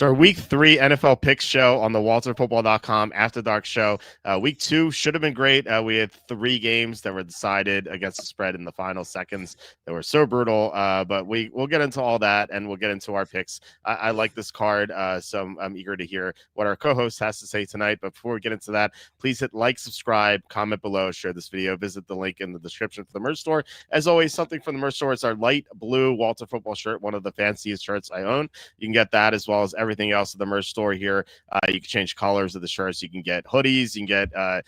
So our week 3 NFL picks show on the WalterFootball.com After Dark show. Week 2 should have been great. We had 3 games that were decided against the spread in the final seconds that were so brutal. But we'll get into all that, and we'll get into our picks. I like this card, so I'm eager to hear what our co-host has to say tonight. But before we get into that, please hit like, subscribe, comment below, share this video, visit the link in the description for the merch store. As always, something from the merch store. It's our light blue Walter Football shirt, one of the fanciest shirts I own. You can get that as well as everything else at the merch store here. You can change colors of the shirts. You can get hoodies. You can get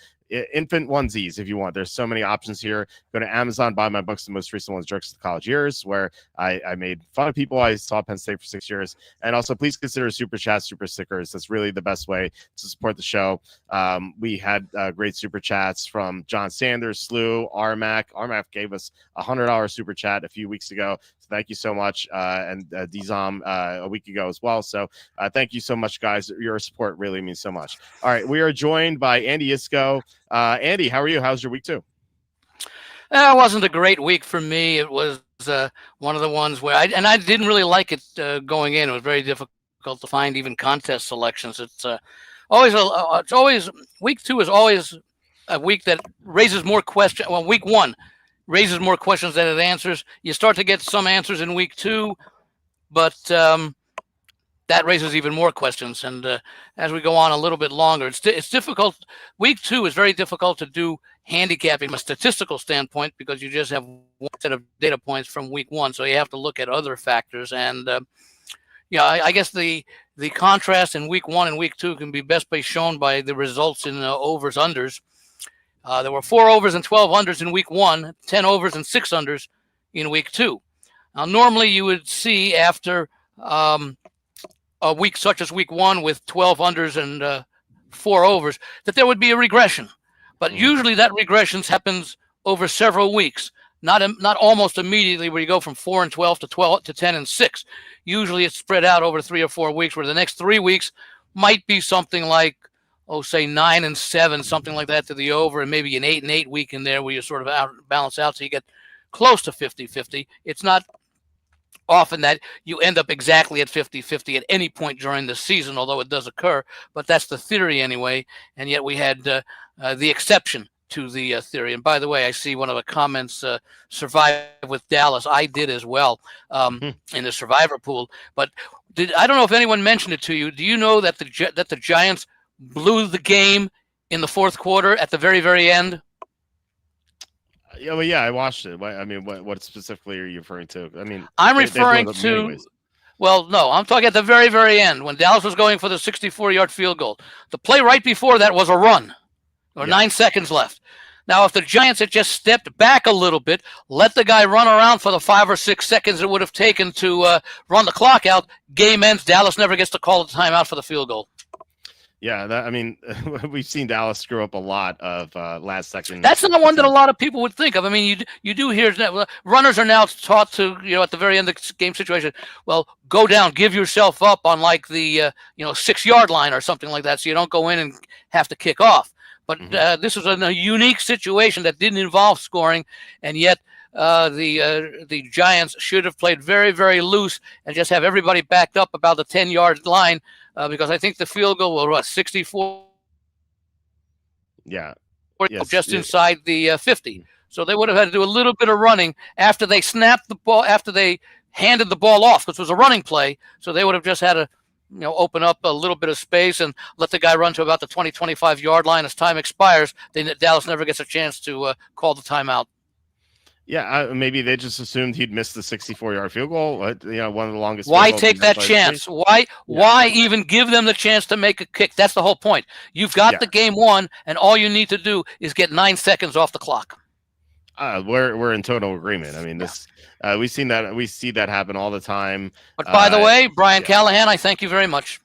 infant onesies if you want. There's so many options here. Go to Amazon, buy my books. The most recent one's Jerks to the College Years, where I made fun of people. I saw Penn State for 6 years. And also, please consider super chats, super stickers. That's really the best way to support the show. We had great super chats from John Sanders, Slew, Armac. Armac gave us a $100 super chat a few weeks ago. So thank you so much. And Dizam a week ago as well. So thank you so much, guys. Your support really means so much. All right, we are joined by Andy Iskoe. Andy, how are you? How's your week 2? It wasn't a great week for me. It was one of the ones where I didn't really like it going in. It was very difficult to find even contest selections. It's always week 2 is always a week that raises more questions. Well, week 1 raises more questions than it answers. You start to get some answers in week 2, but that raises even more questions. And as we go on a little bit longer, it's difficult. Week 2 is very difficult to do handicapping from a statistical standpoint because you just have one set of data points from week 1. So you have to look at other factors. And I guess the contrast in week 1 and week 2 can be best shown by the results in overs, unders. There were 4 overs and 12 unders in week 1, 10 overs and 6 unders in week 2. Now, normally you would see after a week such as week 1 with 12 unders and 4 overs, that there would be a regression. But usually that regression happens over several weeks, not almost immediately where you go from 4 and 12 to 10 and 6. Usually it's spread out over 3 or 4 weeks, where the next 3 weeks might be something like, say 9 and 7, something like that to the over, and maybe an 8 and 8 week in there where you sort of balance out so you get close to 50-50. It's not often that you end up exactly at 50-50 at any point during the season, although it does occur, but that's the theory anyway. And yet we had the exception to the theory. And by the way, I see one of the comments, survive with Dallas. I did as well in the survivor pool. But I don't know if anyone mentioned it to you. Do you know that the Giants blew the game in the fourth quarter at the very, very end? Yeah, well, I watched it. I mean, what specifically are you referring to? I mean, I'm referring to. Well, no, I'm talking at the very, very end when Dallas was going for the 64-yard field goal. The play right before that was a run. There were 9 seconds left. Now, if the Giants had just stepped back a little bit, let the guy run around for the 5 or 6 seconds it would have taken to run the clock out, game ends. Dallas never gets to call the timeout for the field goal. Yeah, we've seen Dallas screw up a lot of last second. That's not one that a lot of people would think of. I mean, you do hear that runners are now taught to, at the very end of the game situation, well, go down, give yourself up on like the 6-yard line or something like that, so you don't go in and have to kick off. But this was a unique situation that didn't involve scoring, and yet the Giants should have played very, very loose and just have everybody backed up about the 10-yard line. Because I think the field goal was 64. Yeah. Inside the 50. So they would have had to do a little bit of running after they snapped the ball, after they handed the ball off, which was a running play. So they would have just had to, open up a little bit of space and let the guy run to about the 20, 25-yard line. As time expires, then Dallas never gets a chance to call the timeout. Yeah, maybe they just assumed he'd missed the 64-yard field goal. One of the longest. Why take that chance? Why even give them the chance to make a kick? That's the whole point. You've got the game won, and all you need to do is get 9 seconds off the clock. We're in total agreement. I mean, this we see that happen all the time. But by the way, Brian Callahan, I thank you very much.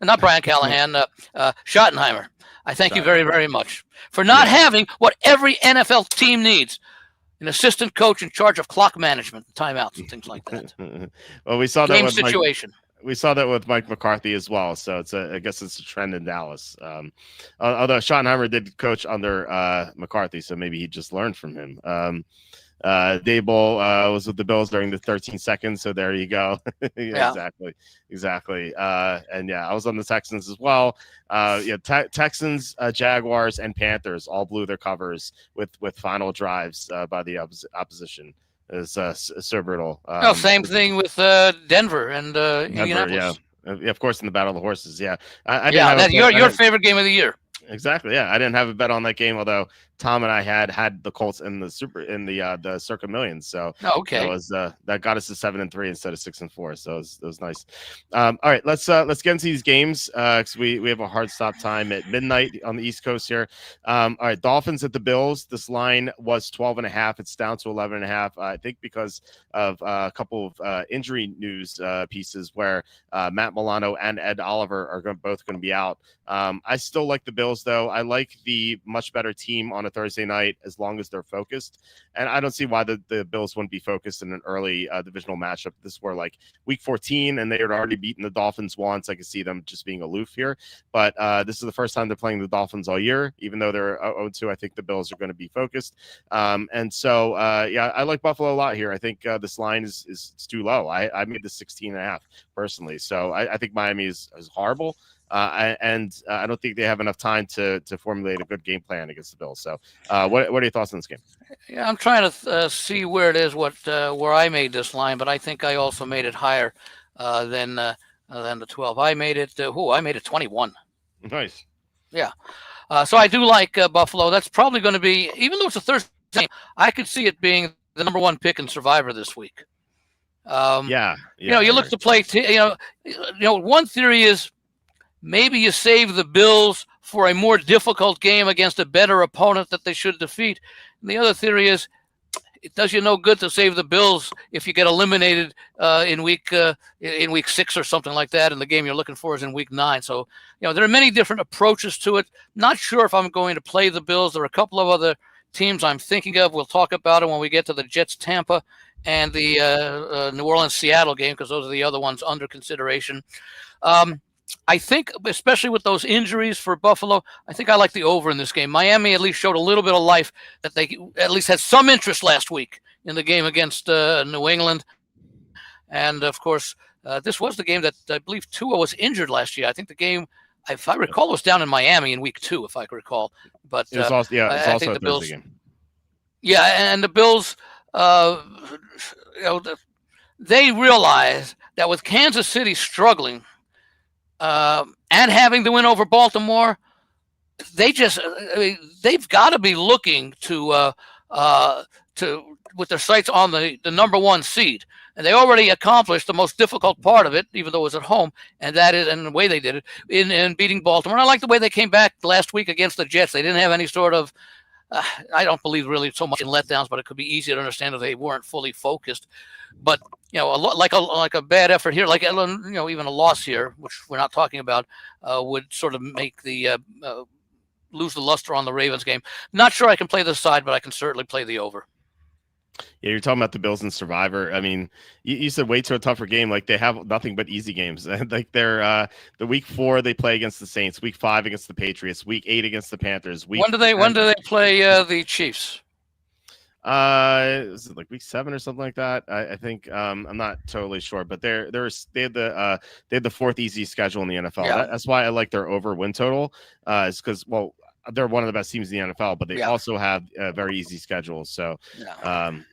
Not Brian Callahan, Schottenheimer. I thank you very, very much for not having what every NFL team needs. An assistant coach in charge of clock management, timeouts, and things like that. Well, we saw game that with situation. We saw that with Mike McCarthy as well. So I guess it's a trend in Dallas. Although Schottenheimer did coach under McCarthy, so maybe he just learned from him. Dable was with the Bills during the 13 seconds, so there you go. Yeah. Exactly. And yeah, I was on the Texans as well. Texans, Jaguars, and Panthers all blew their covers with final drives by the opposition. It's so brutal. Same thing with Denver and Indianapolis. Yeah, of course, in the Battle of the Horses. Yeah, I yeah, that's your favorite game of the year. Exactly. Yeah, I didn't have a bet on that game, although Tom and I had the Colts in the the Circa Millions. So that got us to 7-3 instead of 6-4. So it was nice. All right, let's get into these games because we have a hard stop time at midnight on the East Coast here. All right, Dolphins at the Bills. This line was 12.5. It's down to 11.5. I think because of a couple of injury news pieces where Matt Milano and Ed Oliver are both going to be out. I still like the Bills, though. I like the much better team on a Thursday night as long as they're focused. And I don't see why the Bills wouldn't be focused in an early divisional matchup. This were like week 14, and they had already beaten the Dolphins once. I could see them just being aloof here. But this is the first time they're playing the Dolphins all year. Even though they're 0-2, I think the Bills are going to be focused. And so, I like Buffalo a lot here. I think this line is too low. I made the 16.5 personally. So I think Miami is horrible. I don't think they have enough time to formulate a good game plan against the Bills. So, what are your thoughts on this game? Yeah, I'm trying to see where it is, where I made this line, but I think I also made it higher than the 12. I made it. I made it 21. Nice. Yeah. So I do like Buffalo. That's probably going to be, even though it's a Thursday game, I could see it being the number one pick in Survivor this week. You look to play. One theory is, maybe you save the Bills for a more difficult game against a better opponent that they should defeat. And the other theory is, it does you no good to save the Bills if you get eliminated in week 6 or something like that, and the game you're looking for is in week 9. So, there are many different approaches to it. Not sure if I'm going to play the Bills. There are a couple of other teams I'm thinking of. We'll talk about it when we get to the Jets-Tampa and the New Orleans-Seattle game, because those are the other ones under consideration. I think, especially with those injuries for Buffalo, I think I like the over in this game. Miami at least showed a little bit of life, that they at least had some interest last week in the game against New England. And, of course, this was the game that I believe Tua was injured last year. I think the game, if I recall, was down in Miami in week 2, if I can recall. But it was also, I think the Bills game. Yeah, and the Bills, they realize that with Kansas City struggling, and having the win over Baltimore, they've got to be looking to with their sights on the number one seed, and they already accomplished the most difficult part of it, even though it was at home, and that is, and the way they did it in beating Baltimore. And I like the way they came back last week against the Jets. They didn't have any sort of I don't believe really so much in letdowns, but it could be easy to understand if they weren't fully focused. But like a bad effort here, like even a loss here, which we're not talking about, would sort of make the lose the luster on the Ravens game. Not sure I can play this side, but I can certainly play the over. Yeah, you're talking about the Bills and Survivor. I mean, you said wait to a tougher game. Like, they have nothing but easy games. Like, they're the week 4 they play against the Saints, week 5 against the Patriots, week 8 against the Panthers. When do they play the Chiefs? Is it like week 7 or something like that? I think I'm not totally sure, but they had the 4th easy schedule in the NFL. Yeah. That's why I like their over win total. Is because they're one of the best teams in the NFL, but they also have a very easy schedule. So, I'm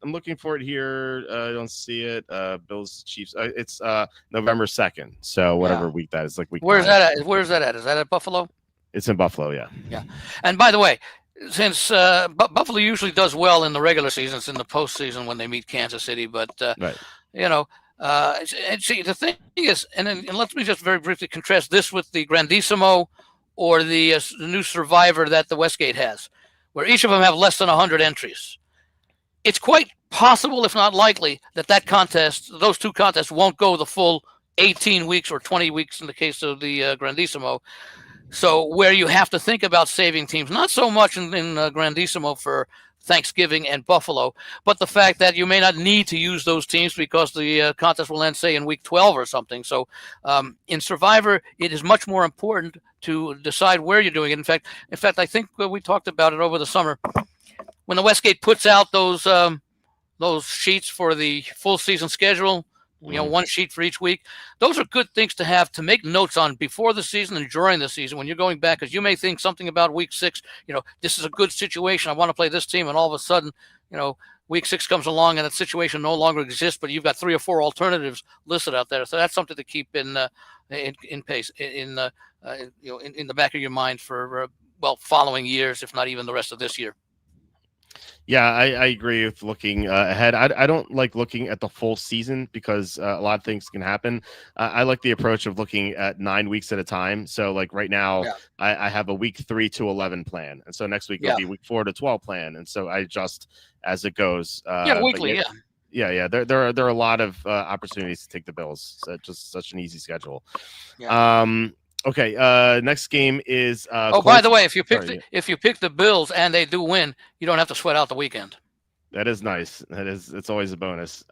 looking for it here. I don't see it. Bills Chiefs. It's November 2nd. So whatever week that is, like week. Where's that at? Where's that at? Is that at Buffalo? It's in Buffalo. Yeah. Yeah. And by the way, since Buffalo usually does well in the regular season, it's in the postseason when they meet Kansas City. But right. And see, the thing is, and let me just very briefly contrast this with the Grandissimo or the new Survivor that the Westgate has, where each of them have less than 100 entries. It's quite possible, if not likely, that contest, those two contests, won't go the full 18 weeks or 20 weeks in the case of the Grandissimo. So where you have to think about saving teams, not so much in Grandissimo for Thanksgiving, and Buffalo. But the fact that you may not need to use those teams because the contest will end, say, in week 12 or something. So in Survivor, it is much more important to decide where you're doing it. In fact, I think we talked about it over the summer. When the Westgate puts out those sheets for the full season schedule, one sheet for each week. Those are good things to have to make notes on before the season and during the season when you're going back, because you may think something about week 6, this is a good situation. I want to play this team. And all of a sudden, week 6 comes along and that situation no longer exists, but you've got 3 or 4 alternatives listed out there. So that's something to keep in the back of your mind for, following years, if not even the rest of this year. Yeah, I agree with looking ahead. I don't like looking at the full season because a lot of things can happen. I like the approach of looking at 9 weeks at a time. So like right now, I have a week 3 to 11 plan. And so next week will be week 4 to 12 plan. And so I adjust as it goes. Weekly, Yeah. There are a lot of opportunities to take the Bills. So just such an easy schedule. Yeah. Okay. Next game is. Colts. By the way, if you pick the Bills and they do win, you don't have to sweat out the weekend. That is nice. It's always a bonus.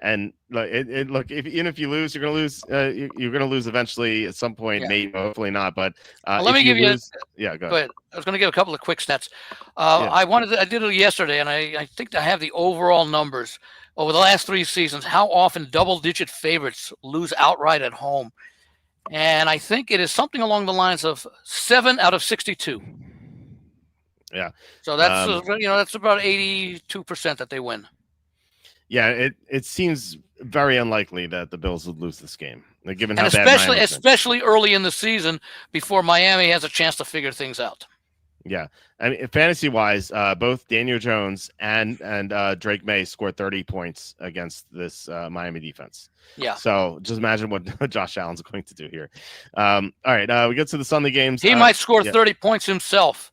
And look, even if you lose, you're gonna lose. You're gonna lose eventually at some point. Maybe, hopefully not. But let me give you. Go ahead. I was going to give a couple of quick stats. I did it yesterday, and I think I have the overall numbers over the last 3 seasons. How often double-digit favorites lose outright at home? And I think it is something along the lines of 7 out of 62. Yeah. So that's that's about 82% that they win. Yeah, it seems very unlikely that the Bills would lose this game, given how especially early in the season before Miami has a chance to figure things out. Yeah, I mean, fantasy wise, both Daniel Jones and Drake May scored 30 points against this Miami defense. Yeah. So just imagine what Josh Allen's going to do here. All right, we get to the Sunday games. He might score 30 points himself,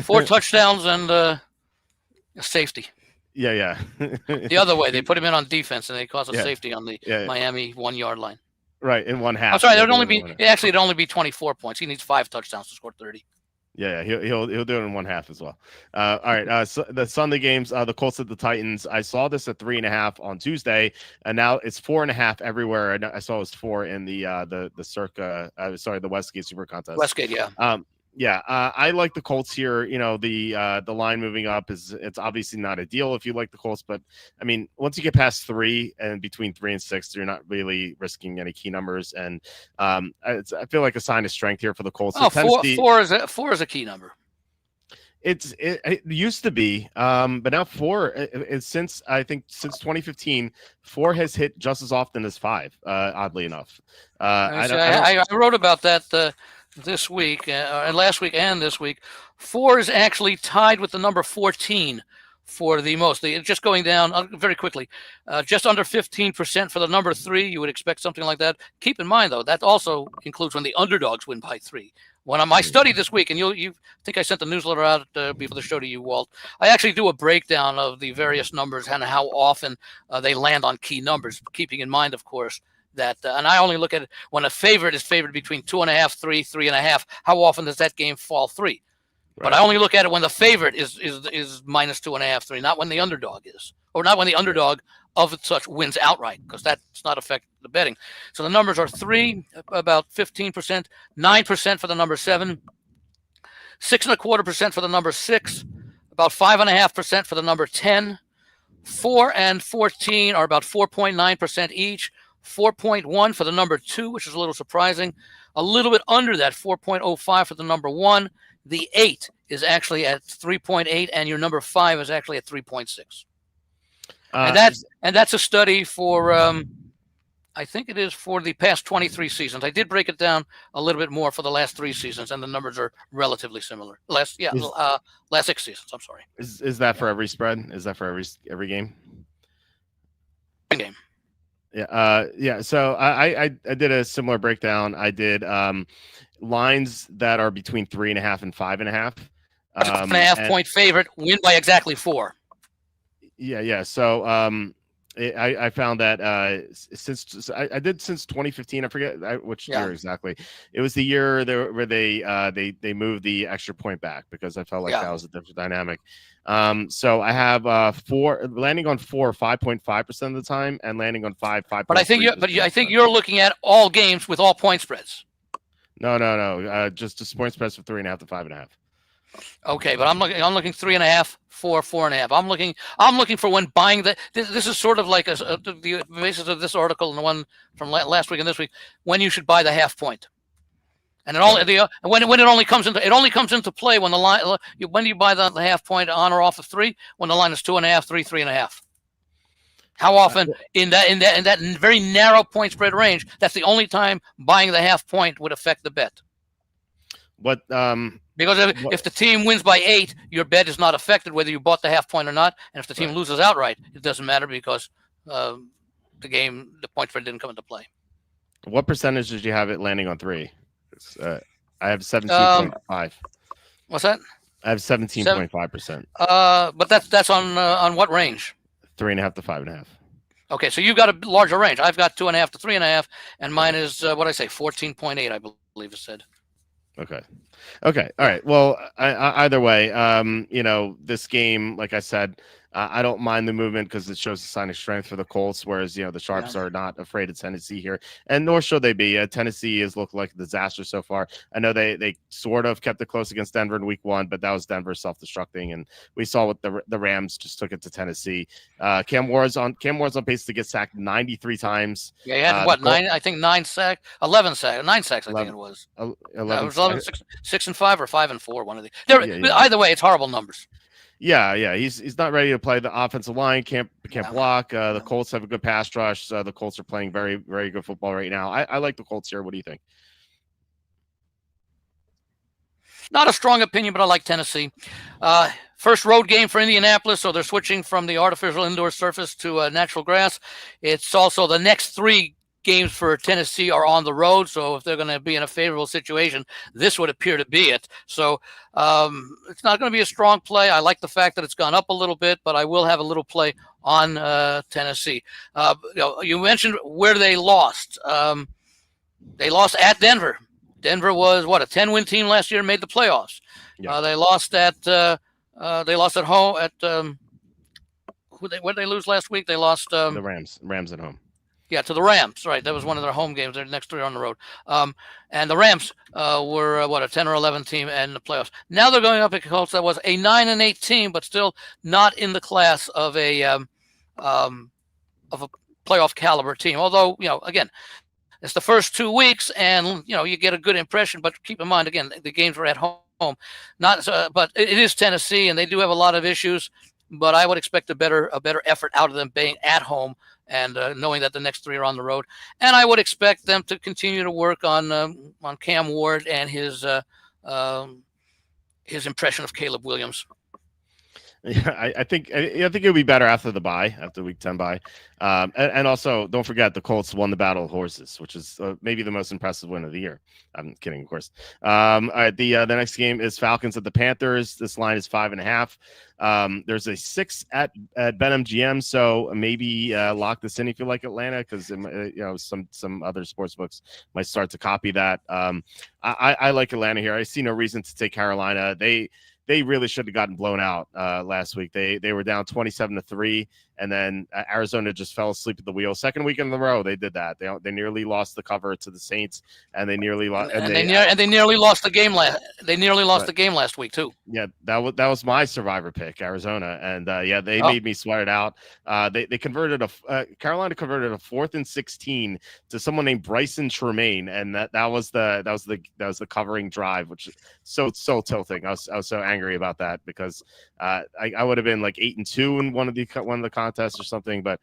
4 touchdowns and a safety. Yeah. The other way, they put him in on defense and they cause a safety on the Miami 1 yard line. Right, in one half. I'm sorry, it'd only be 24 points. He needs 5 touchdowns to score 30. Yeah, he'll do it in one half as well. All right, so the Sunday games, the Colts at the Titans. I saw this at 3.5 on Tuesday, and now it's 4.5 everywhere. I saw it was 4 in the the Westgate Super Contest. Westgate, yeah. I like the Colts here. The line moving up it's obviously not ideal if you like the Colts, but I mean, once you get past 3 and between 3 and 6, you're not really risking any key numbers, and I feel like a sign of strength here for the Colts. Four is a key number. It used to be, but now 4 since 2015, 4 has hit just as often as 5. Oddly enough, I wrote about that. This week, last week, and this week, 4 is actually tied with the number 14 for the most. Just going down very quickly, just under 15% for the number 3. You would expect something like that. Keep in mind, though, that also includes when the underdogs win by 3. When I studied this week, and you think I sent the newsletter out before the show to you, Walt, I actually do a breakdown of the various numbers and how often they land on key numbers, keeping in mind, of course, that and I only look at it when a favorite is favored between 2.5, 3, 3.5. How often does that game fall 3? Right. But I only look at it when the favorite is minus 2.5, 3, not when the underdog is, or not when the underdog of such wins outright, because that's not affect the betting. So the numbers are 3, about 15%, 9% for the number 7, 6.25% for the number 6, about 5.5% for the number 10, 4 and 14 are about 4.9% each. 4.1 for the number 2, which is a little surprising. A little bit under that, 4.05 for the number 1. The 8 is actually at 3.8, and your number 5 is actually at 3.6. And that's a study for, I think it is for the past 23 seasons. I did break it down a little bit more for the last 3 seasons, and the numbers are relatively similar. Last 6 seasons. I'm sorry. Is that for every spread? Is that for every game? Game. Yeah. So I did a similar breakdown. I did lines that are between 3.5 and 5.5. 5.5 point favorite, win by exactly 4. Yeah. So I found that since I did since 2015, I forget which year exactly. It was the year where they moved the extra point back because I felt like that was a different dynamic. So I have landing on 5.5% of the time, and landing on 5. But I think you're looking at all games with all point spreads. No. Just point spreads from 3.5 to 5.5. Okay, but I'm looking 3.5, 4, 4.5. I'm looking for when buying this is sort of like the basis of this article and the one from last week and this week, when you should buy the half point. And when it only comes into play when the line, when you buy the half point on or off of 3, when the line is 2.5, 3, 3.5. How often in that very narrow point spread range, that's the only time buying the half point would affect the bet. Because if the team wins by 8, your bet is not affected whether you bought the half point or not. And if the team loses outright, it doesn't matter because the point spread didn't come into play. What percentage did you have it landing on 3? I have 17.5. What's that? I have 17.5%. But that's on what range? 3.5 to 5.5. Okay, so you've got a larger range. I've got 2.5 to 3.5, and mine is 14.8, I believe it said. Okay. All right. Well, either way, this game, like I said, I don't mind the movement because it shows a sign of strength for the Colts, whereas, the Sharps are not afraid of Tennessee here, and nor should they be. Tennessee has looked like a disaster so far. I know they sort of kept it close against Denver in week 1, but that was Denver self-destructing, and we saw what the Rams just took it to Tennessee. Cam Ward's on pace to get sacked 93 times. Yeah, he had 9 sacks, 11 sacks, 9 sacks, I think it was. 11, it was 6 and 5 or 5 and 4, one of these. Either way, it's horrible numbers. Yeah. He's not ready to play. The offensive line can't block. The Colts have a good pass rush. The Colts are playing very, very good football right now. I like the Colts here. What do you think? Not a strong opinion, but I like Tennessee. First road game for Indianapolis, so they're switching from the artificial indoor surface to natural grass. It's also the next 3 games for Tennessee are on the road, so if they're going to be in a favorable situation, this would appear to be it. So it's not going to be a strong play. I like the fact that it's gone up a little bit, but I will have a little play on Tennessee. You mentioned where they lost. They lost at Denver. Denver was a 10-win team last year, made the playoffs. Yeah. They lost at home at where did they lose last week? They lost the Rams at home. Yeah, to the Rams, right? That was one of their home games. Their next 3 are on the road. And the Rams were a 10 or 11 team in the playoffs. Now they're going up against Colts that was a 9 and 8 team, but still not in the class of a playoff caliber team. Although again, it's the first 2 weeks, and you get a good impression. But keep in mind, again, the games are at home. But it is Tennessee, and they do have a lot of issues. But I would expect a better effort out of them being at home. And knowing that the next 3 are on the road, and I would expect them to continue to work on Cam Ward and his impression of Caleb Williams. Yeah, I think it'll be better after the bye, after week 10 bye. And also, don't forget the Colts won the Battle of Horses, which is maybe the most impressive win of the year. I'm kidding, of course. All right, the next game is Falcons at the Panthers. This line is 5.5. There's a 6 at BetMGM, so maybe lock this in if you like Atlanta, because some other sports books might start to copy that. I like Atlanta here. I see no reason to take Carolina. They really should have gotten blown out last week. They were down 27-3, and then Arizona just fell asleep at the wheel. Second week in a row, they did that. They nearly lost the cover to the Saints, and they nearly lost. And they nearly lost the game last. They nearly lost the game last week too. Yeah, that was my survivor pick, Arizona, and they made me sweat it out. They converted Carolina converted a 4th and 16 to someone named Bryson Tremaine, and that was the covering drive, which is so tilting. I was so angry about that because I would have been like 8-2 in one of the contests or something, but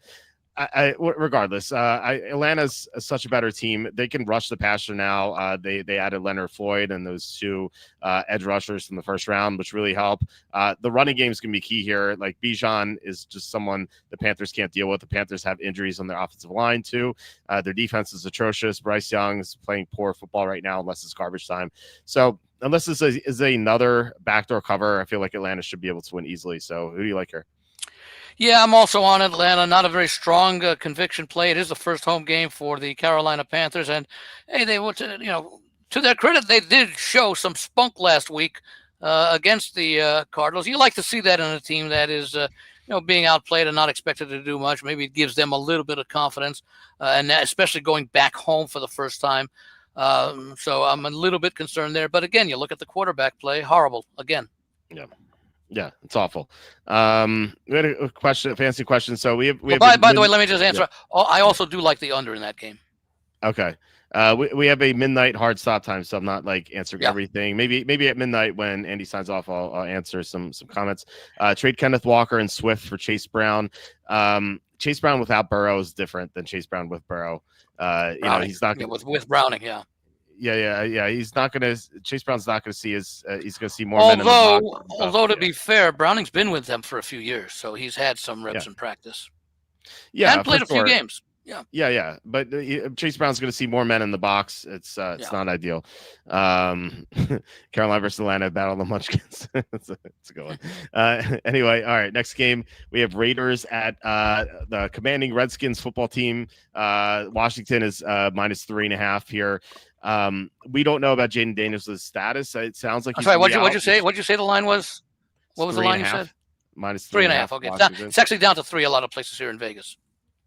regardless, Atlanta's such a better team. They can rush the passer now. They added Leonard Floyd and those 2 edge rushers from the first round, which really help. The running game is going to be key here. Like Bijan is just someone the Panthers can't deal with. The Panthers have injuries on their offensive line too. Their defense is atrocious. Bryce Young is playing poor football right now unless it's garbage time. So unless this is another backdoor cover, I feel like Atlanta should be able to win easily. So who do you like here? Yeah, I'm also on Atlanta. Not a very strong conviction play. It is the first home game for the Carolina Panthers, and hey, they went to to their credit, they did show some spunk last week against the Cardinals. You like to see that in a team that is being outplayed and not expected to do much. Maybe it gives them a little bit of confidence, and especially going back home for the first time. So I'm a little bit concerned there. But again, you look at the quarterback play, horrible again. Yeah. Yeah, it's awful. We had a question, a fancy question. So we have. By the way, let me just answer. Yeah. I also do like the under in that game. Okay. We have a midnight hard stop time, so I'm not like answering everything. Maybe at midnight when Andy signs off, I'll answer some comments. Trade Kenneth Walker and Swift for Chase Brown. Chase Brown without Burrow is different than Chase Brown with Burrow. He's not with Browning. Yeah. Yeah. He's not going to. Chase Brown's not going to see his. He's going to see more. Although to be fair, Browning's been with them for a few years, so he's had some reps in practice. Yeah, and played a few games. Yeah. But Chase Brown's going to see more men in the box. It's not ideal. Carolina versus Atlanta, battle of the Munchkins. it's a good one. Anyway, all right. Next game, we have Raiders at the commanding Redskins football team. Washington is -3.5 here. We don't know about Jaden Daniels' status. It sounds like. I'm sorry. What'd you say? What'd you say the line was? What was the line you said? -3.5. Okay, it's actually down to 3 a lot of places here in Vegas.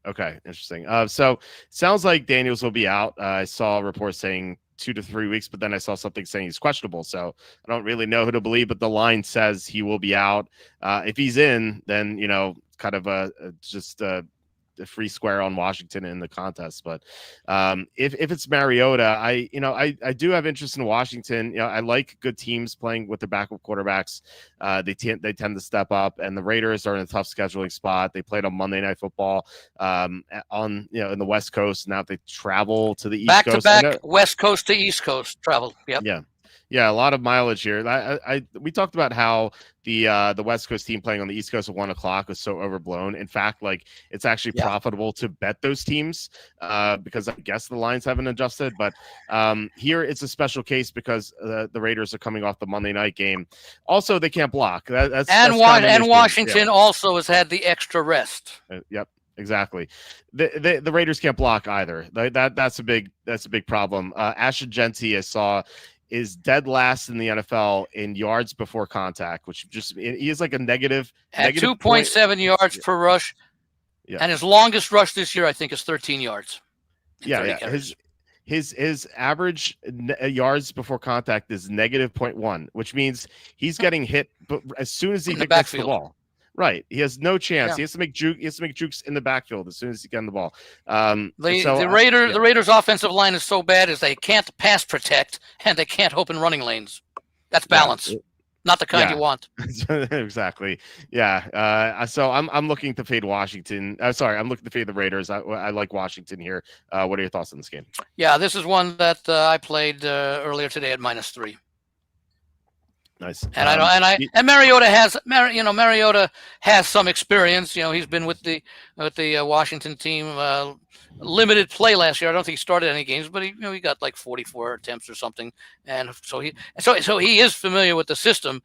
Okay, interesting. So sounds like Daniels will be out. I saw a report saying 2 to 3 weeks, but then I saw something saying he's questionable. So I don't really know who to believe, but the line says he will be out. If he's in, then kind of just a free square on Washington in the contest. But if it's Mariota, I do have interest in Washington. I like good teams playing with their backup quarterbacks. They tend to step up, and the Raiders are in a tough scheduling spot. They played on Monday Night Football in the West Coast. Now they travel to the East Coast. Back to back West Coast to East Coast travel. Yep. Yeah, a lot of mileage here. We talked about how the West Coast team playing on the East Coast at 1 o'clock was so overblown. In fact, like it's actually profitable to bet those teams because I guess the lines haven't adjusted. But here it's a special case because the Raiders are coming off the Monday night game. Also, they can't block. That's Washington also has had the extra rest. Yep. Exactly. The Raiders can't block either. That's a big problem. Ashton Genty, I saw, is dead last in the NFL in yards before contact, which he is like a negative at 2.7 yards per rush. Yeah. And his longest rush this year, I think, is 13 yards. Yeah. His average yards before contact is -0.1, which means he's getting hit as soon as he gets the ball. Right, he has no chance. Yeah. He has to make jukes in the backfield as soon as he gets the ball. The Raiders' offensive line is so bad is they can't pass protect and they can't open running lanes. That's balance, not the kind you want. Exactly. Yeah. So I'm looking to fade Washington. I'm looking to fade the Raiders. I like Washington here. What are your thoughts on this game? Yeah, this is one that I played earlier today at -3. Nice. And Mariota has some experience. He's been with the Washington team. Limited play last year. I don't think he started any games, but he got like 44 attempts or something, and so he is familiar with the system.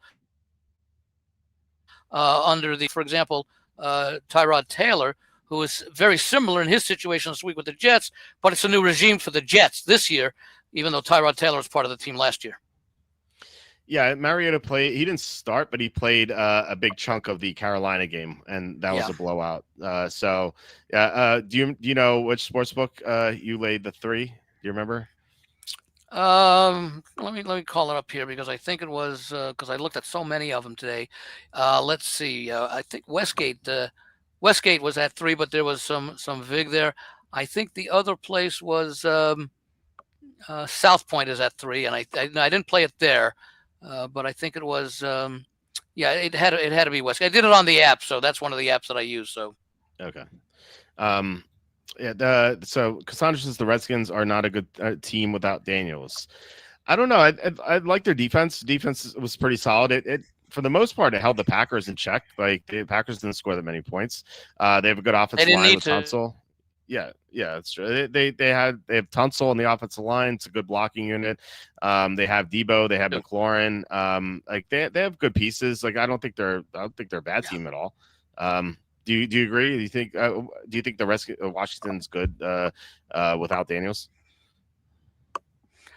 For example, Tyrod Taylor, who is very similar in his situation this week with the Jets, but it's a new regime for the Jets this year, even though Tyrod Taylor was part of the team last year. Yeah, Mariota played. He didn't start, but he played a big chunk of the Carolina game, and that was a blowout. Do you know which sportsbook you laid the 3? Do you remember? Let me call it up here because I think it was because I looked at so many of them today. Let's see. I think Westgate was at 3, but there was some vig there. I think the other place was South Point is at 3, and I didn't play it there. But I think it was, it had to be West. I did it on the app, so that's one of the apps that I use. So, okay, so Cassandra says the Redskins are not a good team without Daniels. I don't know. I like their defense. Defense was pretty solid. It for the most part, it held the Packers in check. Like the Packers didn't score that many points. They have a good offensive line with Tunsil. Yeah, that's true. They have Tunsil on the offensive line. It's a good blocking unit. They have Debo. They have McLaurin. Like they have good pieces. Like I don't think they're a bad team at all. Do you agree? Do you think the rest of Washington's good without Daniels?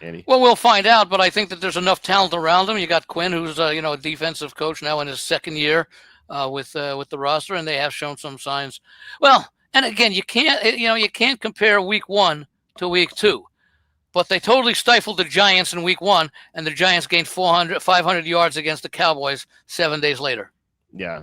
Andy? Well, we'll find out, but I think that there's enough talent around him. You got Quinn, who's a defensive coach now in his second year with the roster, and they have shown some signs. Well, and again, you can't compare week 1 to week 2, but they totally stifled the Giants in week 1, and the Giants gained 500 yards against the Cowboys 7 days later. Yeah,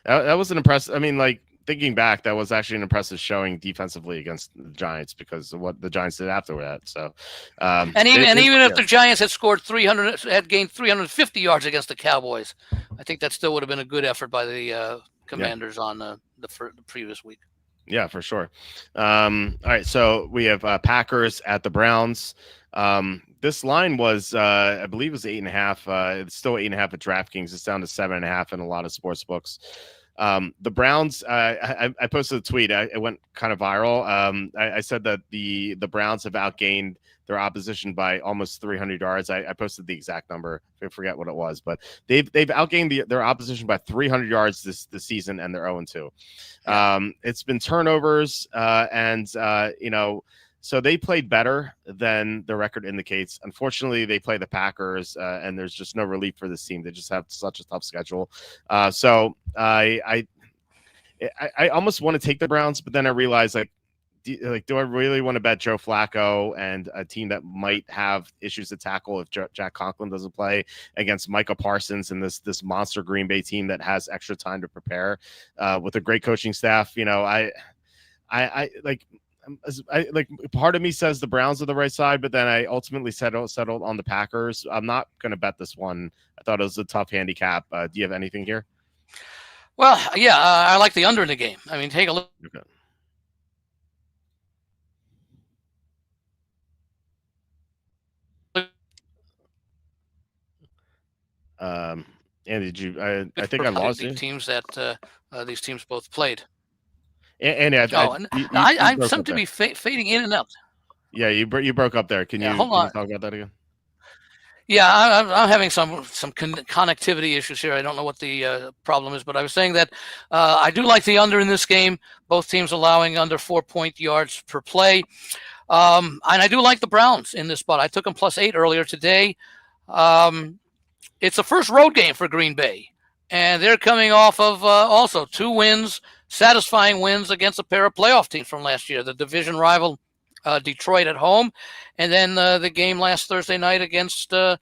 that was an impressive. I mean, like, thinking back, that was actually an impressive showing defensively against the Giants because of what the Giants did after that. So, even if the Giants had gained 350 yards against the Cowboys, I think that still would have been a good effort by the Commanders on the previous week. Yeah, for sure. All right, so we have Packers at the Browns. This line was, I believe, it was 8.5. It's still 8.5 at DraftKings. It's down to 7.5 in a lot of sports books. The Browns, I posted a tweet. It went kind of viral. I said that the Browns have outgained their opposition by almost 300 yards. I posted the exact number. I forget what it was, but they've outgained their opposition by 300 yards this season, and they're 0-2. It's been turnovers, and so they played better than the record indicates. Unfortunately, they play the Packers, and there's just no relief for this team. They just have such a tough schedule. So I almost want to take the Browns, but then I realize, do I really want to bet Joe Flacco and a team that might have issues to tackle if Jack Conklin doesn't play against Micah Parsons and this monster Green Bay team that has extra time to prepare with a great coaching staff? Part of me says the Browns are the right side, but then I ultimately settled on the Packers. I'm not going to bet this one. I thought it was a tough handicap. Do you have anything here? Well, yeah, I like the under in the game. I mean, take a look. Okay. Andy, did you? I think I lost the you. Teams that these teams both played. And I seem to be fading in and out. Yeah, you broke up there. Can you talk about that again? Yeah, I'm having some connectivity issues here. I don't know what the problem is, but I was saying that I do like the under in this game. Both teams allowing under 4 yards per play. And I do like the Browns in this spot. I took them +8 earlier today. It's the first road game for Green Bay, and they're coming off of also 2 wins, satisfying wins against a pair of playoff teams from last year, the division rival Detroit at home, and then the game last Thursday night against the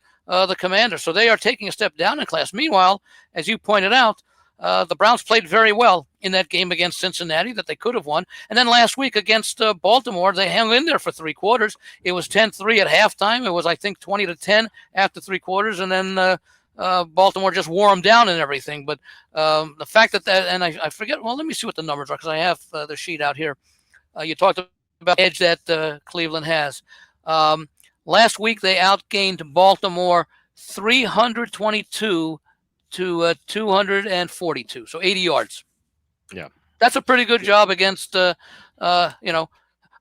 Commanders. So they are taking a step down in class. Meanwhile, as you pointed out, the Browns played very well in that game against Cincinnati that they could have won. And then last week against Baltimore, they hung in there for 3 quarters. It was 10-3 at halftime. It was, I think, 20-10 after 3 quarters. And then Baltimore just wore them down and everything. But the fact and I forget, well, let me see what the numbers are because I have the sheet out here. You talked about the edge that Cleveland has. Last week, they outgained Baltimore 322 to 242, so 80 yards. Yeah, that's a pretty good job against a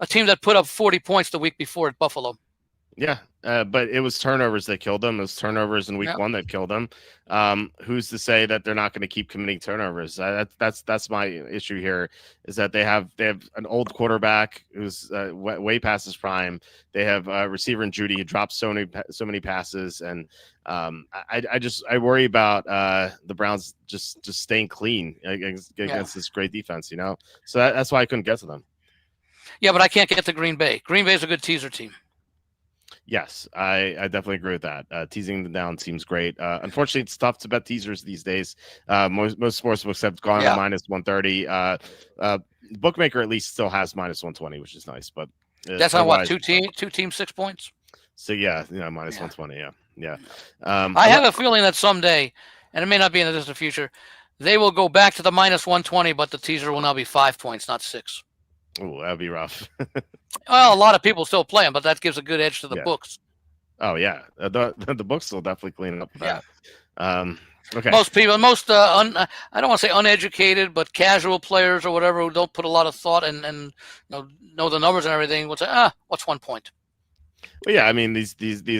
team that put up 40 points the week before at Buffalo. Yeah, but it was turnovers that killed them. It was turnovers in week 1 that killed them. Who's to say that they're not going to keep committing turnovers? That's my issue here. Is that they have an old quarterback who's way past his prime. They have a receiver in Judy who drops so many passes, and I worry about the Browns just staying clean against this great defense. So that's why I couldn't get to them. Yeah, but I can't get to Green Bay. Green Bay is a good teaser team. Yes, I definitely agree with that. Teasing them down seems great. Unfortunately, it's tough to bet teasers these days. Most sportsbooks have gone to -130. Bookmaker at least still has -120, which is nice. But that's on what, two teams 6 points. So -120. Yeah. I have a feeling that someday, and it may not be in the distant future, they will go back to the -120, but the teaser will now be 5 points, not 6. Oh, that'd be rough. Well, a lot of people still play them, but that gives a good edge to the books. Oh yeah, the books will definitely clean up that. Okay. Most people, I don't want to say uneducated, but casual players or whatever who don't put a lot of thought and know the numbers and everything would say, what's 1 point? Well, yeah, I mean these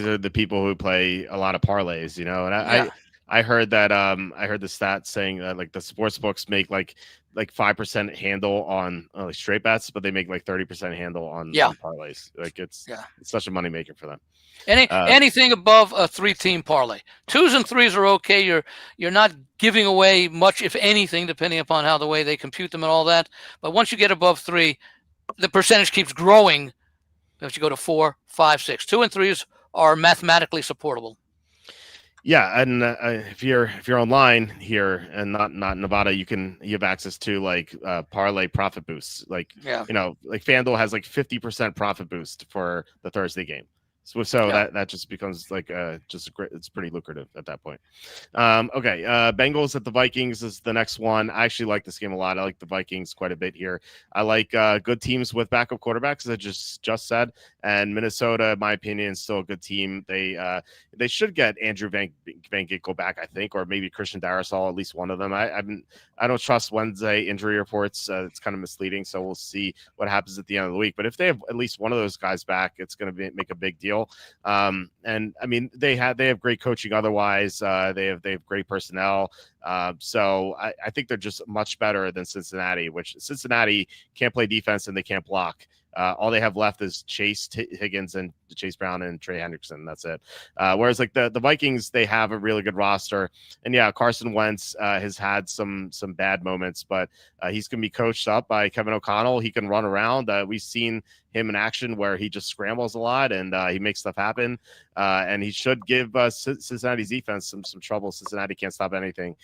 are the people who play a lot of parlays, and I heard that I heard the stat saying that like the sports books make like 5% handle on like straight bets, but they make like 30% handle on parlays. Like it's such a money maker for them. Anything above a 3-team parlay, 2s and 3s are okay. You're not giving away much, if anything, depending upon how the way they compute them and all that. But once you get above 3, the percentage keeps growing. If you go to 4, 5, 6, 2 and 3s are mathematically supportable. Yeah, and if you're online here and not Nevada, you have access to like parlay profit boosts. Like like FanDuel has like 50% profit boost for the Thursday game. So that just becomes like just great. It's pretty lucrative at that point. Okay, Bengals at the Vikings is the next one. I actually like this game a lot. I like the Vikings quite a bit here. I like good teams with backup quarterbacks, as I just said. And Minnesota, in my opinion, is still a good team. They should get Andrew Van Ginkel back, I think, or maybe Christian Darrisaw, at least one of them. I don't trust Wednesday injury reports. It's kind of misleading, so we'll see what happens at the end of the week. But if they have at least one of those guys back, it's going to make a big deal. And I mean, they have great coaching. Otherwise, they have great personnel. So I think they're just much better than Cincinnati, which Cincinnati can't play defense and they can't block. All they have left is Chase Higgins and Chase Brown and Trey Hendrickson. That's it. Whereas like the Vikings, they have a really good roster. And yeah, Carson Wentz has had some bad moments, but he's going to be coached up by Kevin O'Connell. He can run around. We've seen him in action where he just scrambles a lot and he makes stuff happen. And he should give Cincinnati's defense some trouble. Cincinnati can't stop anything.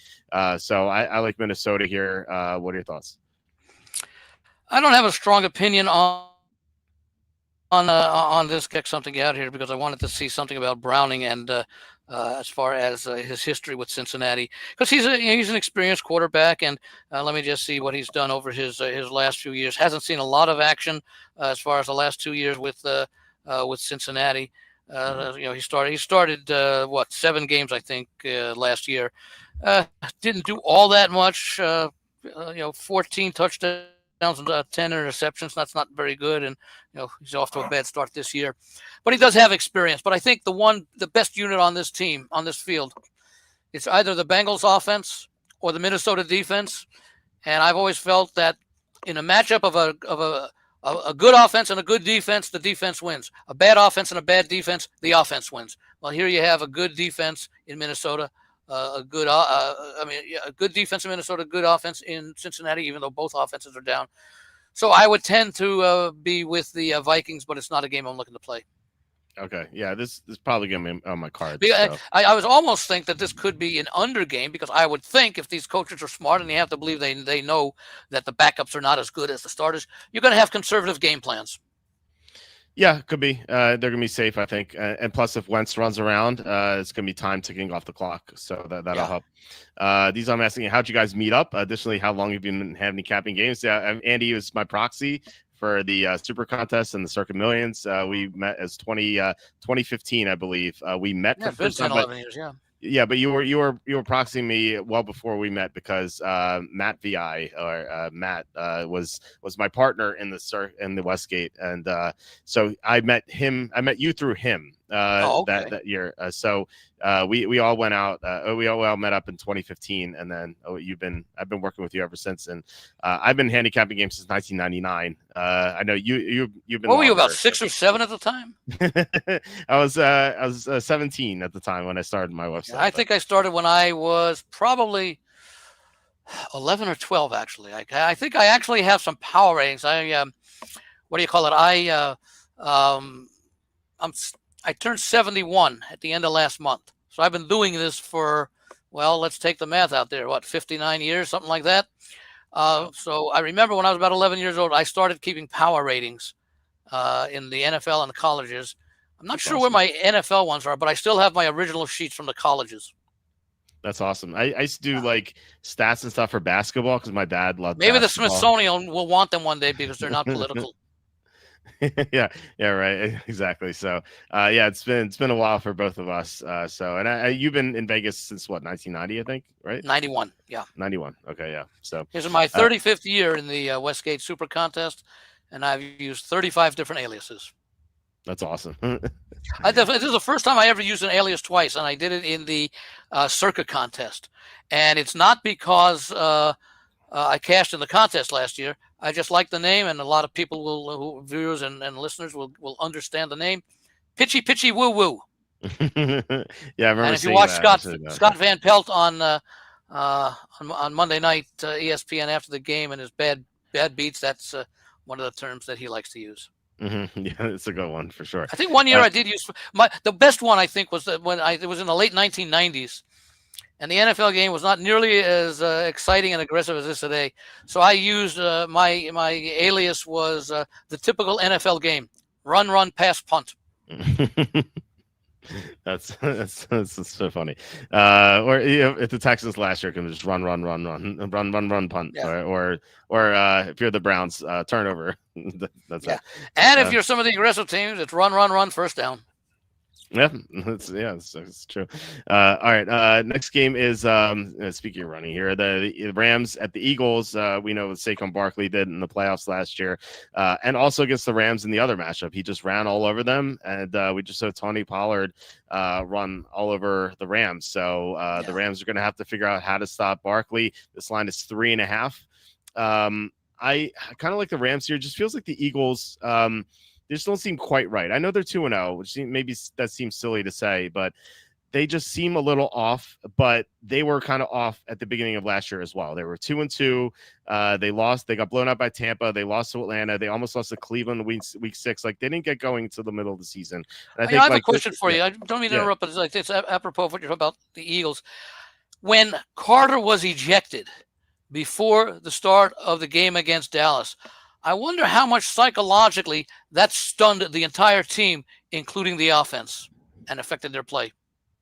So I like Minnesota here. What are your thoughts? I don't have a strong opinion on this. Get something out here because I wanted to see something about Browning and as far as his history with Cincinnati, because he's an experienced quarterback, and let me just see what he's done over his last few years. Hasn't seen a lot of action as far as the last 2 years with Cincinnati. He started 7 games I think last year. Didn't do all that much. 14 touchdowns and 10 interceptions. That's not very good, and he's off to a bad start this year. But he does have experience. But I think the best unit on this team, on this field, it's either the Bengals offense or the Minnesota defense. And I've always felt that in a matchup of a good offense and a good defense, the defense wins. A bad offense and a bad defense, the offense wins. Well, here you have a good defense in Minnesota. A good defense in Minnesota, good offense in Cincinnati, even though both offenses are down. So I would tend to be with the Vikings, but it's not a game I'm looking to play. Okay, yeah, this is probably going to be on my card. So. I was almost think that this could be an under game, because I would think if these coaches are smart and they have to believe they know that the backups are not as good as the starters, you're going to have conservative game plans. Yeah, could be. They're going to be safe, I think. And plus, if Wentz runs around, it's going to be time ticking off the clock. So that'll help. These I'm asking, how'd you guys meet up? Additionally, how long have you been handicapping games? Yeah, Andy was my proxy for the Super Contest and the Circuit Millions. We met as 2015, I believe. We met for the first time. 11 years, yeah. Yeah, but you were proxying me well before we met, because Matt Vi Matt was my partner in the Westgate, and so I met you through him that year. So we all went out. We all met up in 2015, and then I've been working with you ever since, and I've been handicapping games since 1999. I know you've been. What were you, about 6 or 7 at the time? I was 17 at the time when I started my website. I think I started when I was probably 11 or 12. Actually, I think I actually have some power ratings. What do you call it? I turned 71 at the end of last month. So I've been doing this for, well, let's take the math out there. 59 years, something like that. So I remember when I was about 11 years old, I started keeping power ratings in the NFL and the colleges. I'm not sure where my NFL ones are, but I still have my original sheets from the colleges. That's awesome. I used to do like stats and stuff for basketball because my dad loved Maybe basketball. The Smithsonian will want them one day because they're not political. yeah, right, exactly. So it's been a while for both of us. And you've been in Vegas since 1990, I think, right? 91, yeah. 91. Okay, yeah. So this is my 35th year in the Westgate Super Contest, and I've used 35 different aliases. That's awesome. This is the first time I ever used an alias twice, and I did it in the Circa contest. And it's not because I cashed in the contest last year. I just like the name, and a lot of people viewers and listeners will understand the name. Pitchy Pitchy Woo Woo. Yeah, I remember. And if you seeing watch that. Scott Van Pelt on Monday night ESPN after the game and his bad beats, that's one of the terms that he likes to use. Mm-hmm. Yeah, it's a good one for sure. I think one year I did use the best one. I think was it was in the late 1990s, and the NFL game was not nearly as exciting and aggressive as this today. So I used my alias was the typical NFL game: run, pass, punt. That's so funny. Or if the Texans last year can just run, punt, yeah. or if you're the Browns, turnover. That's it. And if you're some of the aggressive teams, it's run, first down. Yeah, it's true. All right. Next game is speaking of running here, the Rams at the Eagles. We know what Saquon Barkley did in the playoffs last year, and also against the Rams in the other matchup. He just ran all over them, and we just saw Tony Pollard run all over the Rams. So the Rams are going to have to figure out how to stop Barkley. This line is 3.5. I kind of like the Rams here. It just feels like the Eagles. They just don't seem quite right. I know they're 2-0, which maybe that seems silly to say, but they just seem a little off. But they were kind of off at the beginning of last year as well. They were 2-2. They lost. They got blown out by Tampa. They lost to Atlanta. They almost lost to Cleveland week 6. Like, they didn't get going to the middle of the season. And I have a question for you. I don't mean to interrupt, but it's apropos of what you're talking about the Eagles. When Carter was ejected before the start of the game against Dallas, I wonder how much psychologically that stunned the entire team, including the offense, and affected their play.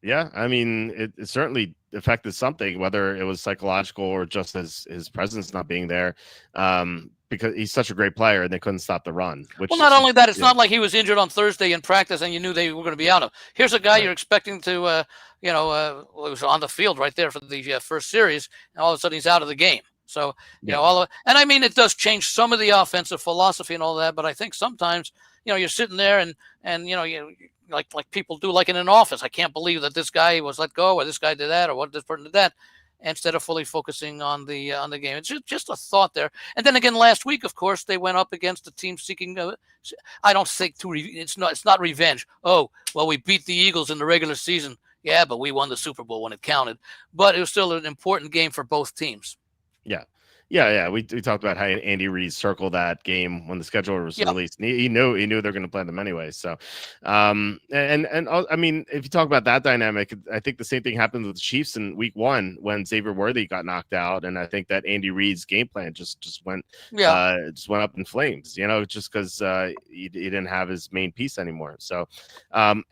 Yeah, I mean, it certainly affected something, whether it was psychological or just his presence not being there, because he's such a great player and they couldn't stop the run. Well, not only that, it's not like he was injured on Thursday in practice and you knew they were going to be out of. Here's a guy you're expecting to, was on the field right there for the first series, and all of a sudden he's out of the game. So, and I mean, it does change some of the offensive philosophy and all that, but I think sometimes, you're sitting there and you like people do, like in an office. I can't believe that this guy was let go, or this guy did that, or what this person did that, instead of fully focusing on the game. It's just a thought there. And then again, last week, of course, they went up against a team seeking. I don't think it's not revenge. Oh, well, we beat the Eagles in the regular season. Yeah, but we won the Super Bowl when it counted. But it was still an important game for both teams. Yeah. We talked about how Andy Reid circled that game when the schedule was released. And he knew they're going to play them anyway. So, and I mean, if you talk about that dynamic, I think the same thing happened with the Chiefs in Week 1 when Xavier Worthy got knocked out, and I think that Andy Reid's game plan just went up in flames. Just because he didn't have his main piece anymore. So,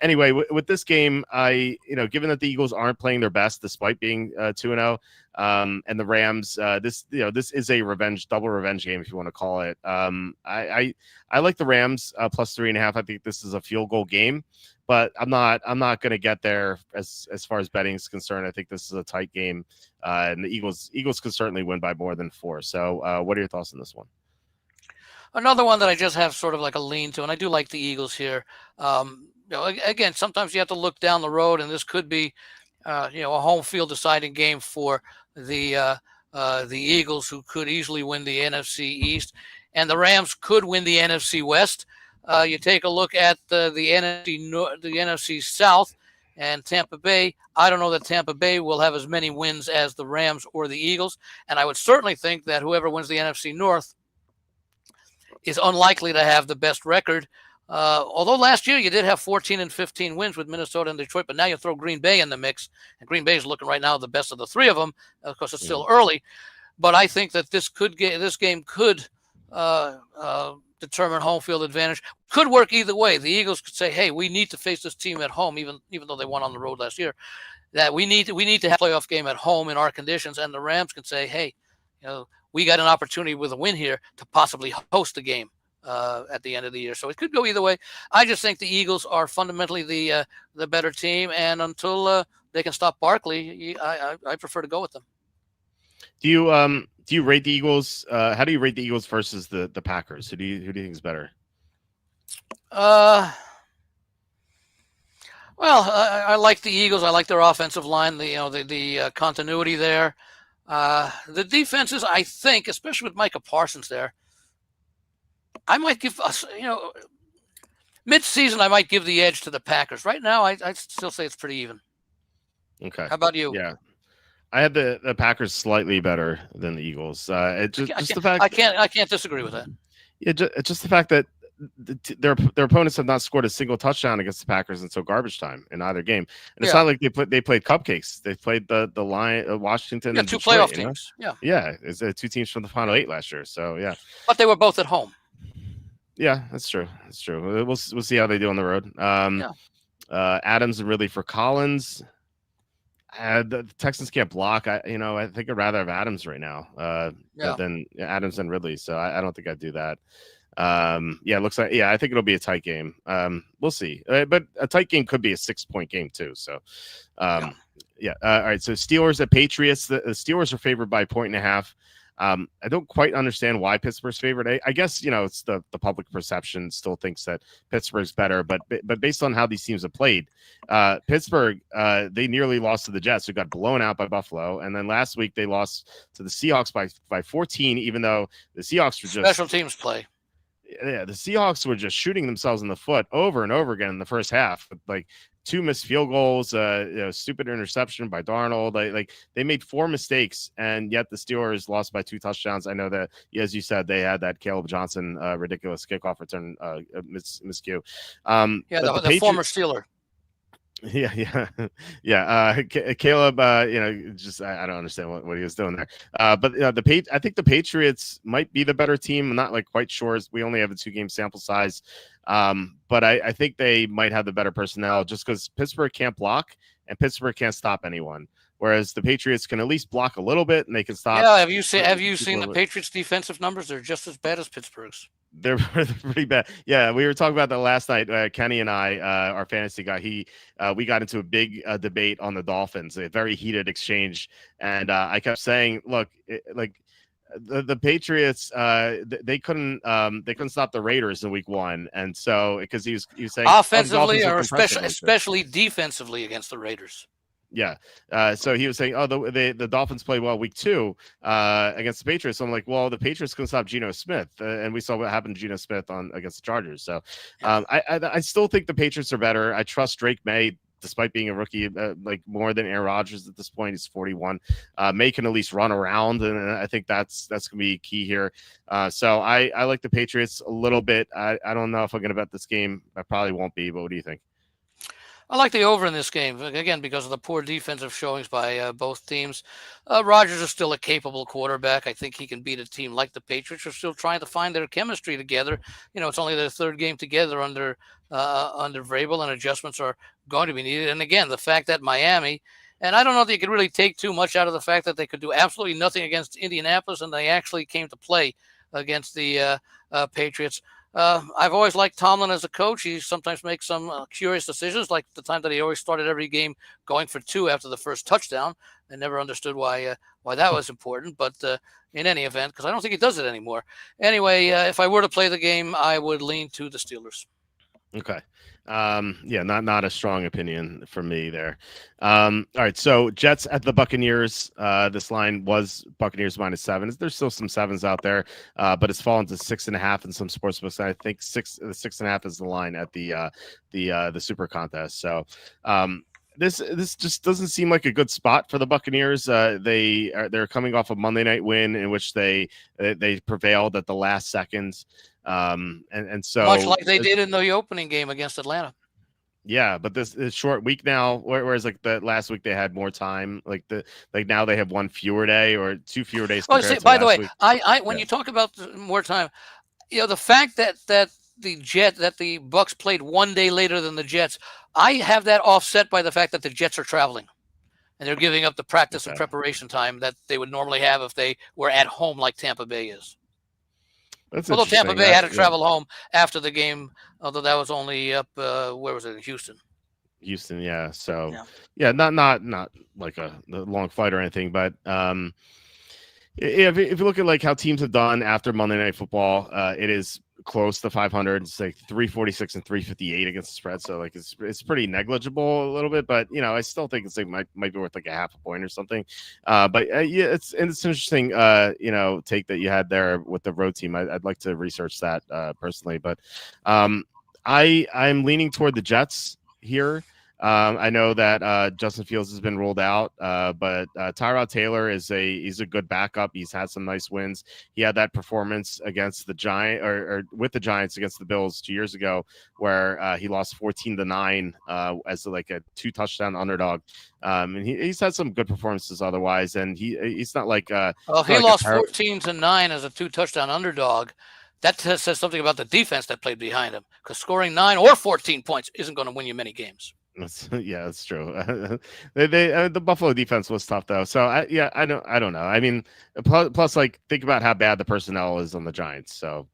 anyway, with this game, given that the Eagles aren't playing their best despite being 2-0. And the Rams, this is a double revenge game, if you want to call it. I like the Rams plus 3.5. I think this is a field goal game, but I'm not going to get there as far as betting is concerned. I think this is a tight game, and the Eagles can certainly win by more than 4. So, what are your thoughts on this one? Another one that I just have sort of like a lean to, and I do like the Eagles here. Again, sometimes you have to look down the road, and this could be a home field deciding game for the Eagles, who could easily win the NFC East, and the Rams could win the NFC West. You take a look at the NFC South and Tampa Bay. I don't know that Tampa Bay will have as many wins as the Rams or the Eagles, and I would certainly think that whoever wins the NFC North is unlikely to have the best record. Although last year you did have 14 and 15 wins with Minnesota and Detroit, but now you throw Green Bay in the mix, and Green Bay is looking right now the best of the three of them. Of course, it's still early, but I think that this game could determine home field advantage. Could work either way. The Eagles could say, "Hey, we need to face this team at home, even though they won on the road last year. That we need to have a playoff game at home in our conditions." And the Rams can say, "Hey, we got an opportunity with a win here to possibly host the game at the end of the year." So it could go either way. I just think the Eagles are fundamentally the better team, and until they can stop Barkley, I prefer to go with them. Do you rate the Eagles? How do you rate the Eagles versus the Packers? Who do you think is better? Well, I like the Eagles. I like their offensive line. The continuity there. The defenses, I think, especially with Micah Parsons there, I might give us, mid-season, I might give the edge to the Packers. Right now, I still say it's pretty even. Okay. How about you? Yeah. I had the Packers slightly better than the Eagles. Just the fact I can't disagree with that. Yeah, just the fact that their opponents have not scored a single touchdown against the Packers until garbage time in either game, and it's not like they played cupcakes. They played the Lion, Washington, and two Detroit, playoff teams. Yeah, it's two teams from the final 8 last year. So yeah, but they were both at home. Yeah, that's true. That's true. We'll see how they do on the road. Adams and Ridley for Collins. The Texans can't block. I think I'd rather have Adams right now than Adams and Ridley. So I don't think I'd do that. It looks like I think it'll be a tight game. We'll see, but a tight game could be a 6-point game too. So, all right. So Steelers at Patriots. The Steelers are favored by 1.5. I don't quite understand why Pittsburgh's favored. I guess it's the public perception still thinks that Pittsburgh's better, but based on how these teams have played, Pittsburgh they nearly lost to the Jets, who got blown out by Buffalo, and then last week they lost to the Seahawks by 14, even though the Seahawks were just special teams play. Yeah, the Seahawks were just shooting themselves in the foot over and over again in the first half. Like 2 missed field goals, stupid interception by Darnold. They made 4 mistakes, and yet the Steelers lost by 2 touchdowns. I know that, as you said, they had that Caleb Johnson ridiculous kickoff return miscue. The former Steeler. Caleb, just I don't understand what he was doing there. But I think the Patriots might be the better team. I'm not quite sure. We only have a 2-game sample size, but I think they might have the better personnel just because Pittsburgh can't block and Pittsburgh can't stop anyone. Whereas the Patriots can at least block a little bit and they can stop. Yeah, have you seen the Patriots' defensive numbers? They're just as bad as Pittsburgh's. They're pretty bad. Yeah, we were talking about that last night. Kenny and I, our fantasy guy, we got into a big debate on the Dolphins, a very heated exchange, and I kept saying, look, the Patriots, they couldn't stop the Raiders in week 1, and so because he was saying offensively or especially defensively against the Raiders. Yeah. So he was saying, the Dolphins played well week 2 against the Patriots. So I'm like, well, the Patriots can stop Geno Smith. And we saw what happened to Geno Smith against the Chargers. So I still think the Patriots are better. I trust Drake May, despite being a rookie, more than Aaron Rodgers at this point. He's 41. May can at least run around. And I think that's going to be key here. So I like the Patriots a little bit. I don't know if I'm going to bet this game. I probably won't be, but what do you think? I like the over in this game, again, because of the poor defensive showings by both teams. Rodgers is still a capable quarterback. I think he can beat a team like the Patriots, who are still trying to find their chemistry together. It's only their 3rd game together under Vrabel, and adjustments are going to be needed. And again, the fact that Miami, and I don't know that you could really take too much out of the fact that they could do absolutely nothing against Indianapolis, and they actually came to play against the Patriots. I've always liked Tomlin as a coach. He sometimes makes some curious decisions, like the time that he always started every game going for 2 after the first touchdown. I never understood why that was important, but in any event, because I don't think he does it anymore. Anyway, if I were to play the game, I would lean to the Steelers. Okay. Not a strong opinion from me there. All right, so Jets at the Buccaneers. This line was Buccaneers -7. There's still some 7s out there, but it's fallen to 6.5 in some sportsbooks. I think 6.5 is the line at the Super Contest. So this just doesn't seem like a good spot for the Buccaneers. They're coming off a Monday night win in which they prevailed at the last seconds. And so much like they did in the opening game against Atlanta. Yeah, but this is short week now, whereas the last week they had more time. Now they have 1 fewer day or 2 fewer days. By the way, when you talk about more time, the fact that the Bucs played 1 day later than the Jets, I have that offset by the fact that the Jets are traveling and they're giving up the practice and preparation time that they would normally have if they were at home like Tampa Bay is. Although Tampa Bay had to travel home after the game, although that was only up, where was it, in Houston? Houston, yeah. So, not like a long flight or anything, but if you look at how teams have done after Monday Night Football, it is close to 500. It's like 346 and 358 against the spread. So like it's pretty negligible a little bit, but I still think it's like might be worth like a half a point or something. But yeah, it's interesting. Take that you had there with the road team. I'd like to research that personally, but I'm leaning toward the Jets here. I know that Justin Fields has been ruled out, but Tyrod Taylor he's a good backup. He's had some nice wins. He had that performance against the Giants or with the Giants against the Bills 2 years ago, where he lost 14-9 as like a 2-touchdown underdog. And he's had some good performances otherwise, and he's not like well, he lost 14-9 as a 2-touchdown underdog. That says something about the defense that played behind him, because scoring 9 or 14 points isn't going to win you many games. Yeah, that's true. The Buffalo defense was tough though. So I don't know. I mean, plus like think about how bad the personnel is on the Giants. So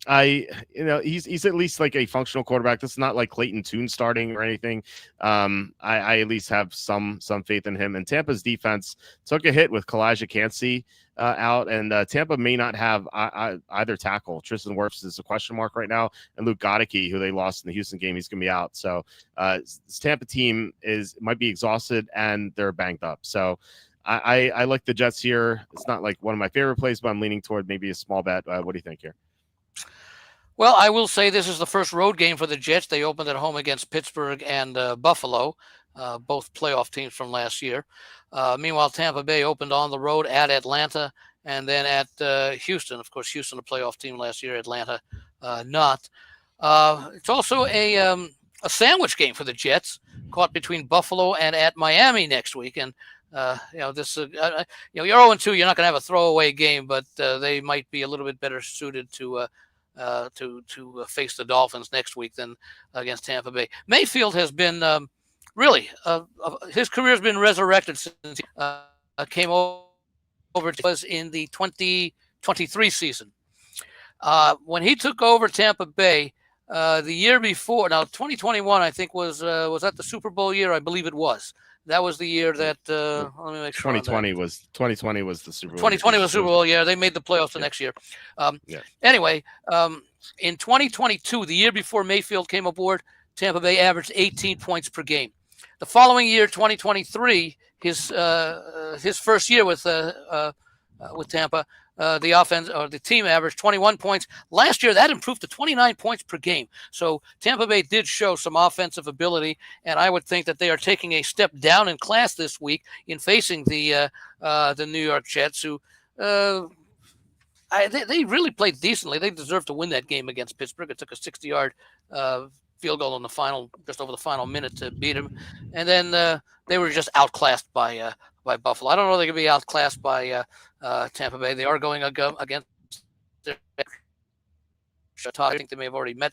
he's at least like a functional quarterback. This is not like Clayton Tune starting or anything. I at least have some faith in him. And Tampa's defense took a hit with Kalijah Kancey out, and Tampa may not have either tackle. Tristan Wirfs is a question mark right now, and Luke Goedeke, who they lost in the Houston game, he's going to be out. So this Tampa team might be exhausted and they're banged up. So I like the Jets here. It's not like one of my favorite plays, but I'm leaning toward maybe a small bet. What do you think here? Well, I will say this is the first road game for the Jets. They opened at home against Pittsburgh and Buffalo, both playoff teams from last year. Meanwhile, Tampa Bay opened on the road at Atlanta and then at Houston. Of course, Houston, a playoff team last year, Atlanta not. It's also a sandwich game for the Jets, caught between Buffalo and at Miami next week. And you're 0-2. You're not going to have a throwaway game, but they might be a little bit better suited to face the Dolphins next week than against Tampa Bay. Mayfield has been really his career has been resurrected since he came over. Was in the 2023 season when he took over Tampa Bay. The year before, now 2021, I think was that the Super Bowl year? I believe it was. That was the year that let me make sure. 2020 was the Super Bowl. 2020 was the Super Bowl. Yeah, they made the playoffs the next year. Anyway, in 2022, the year before Mayfield came aboard, Tampa Bay averaged 18 points per game. The following year, 2023, his first year with Tampa, the offense or the team averaged 21 points. Last year, that improved to 29 points per game. So Tampa Bay did show some offensive ability, and I would think that they are taking a step down in class this week in facing the New York Jets, who they really played decently. They deserved to win that game against Pittsburgh. It took a 60-yard field goal in the final, just over the final minute to beat them, and then they were just outclassed by Buffalo. I don't know if they could be outclassed by Tampa Bay. They are going against their I think they may have already met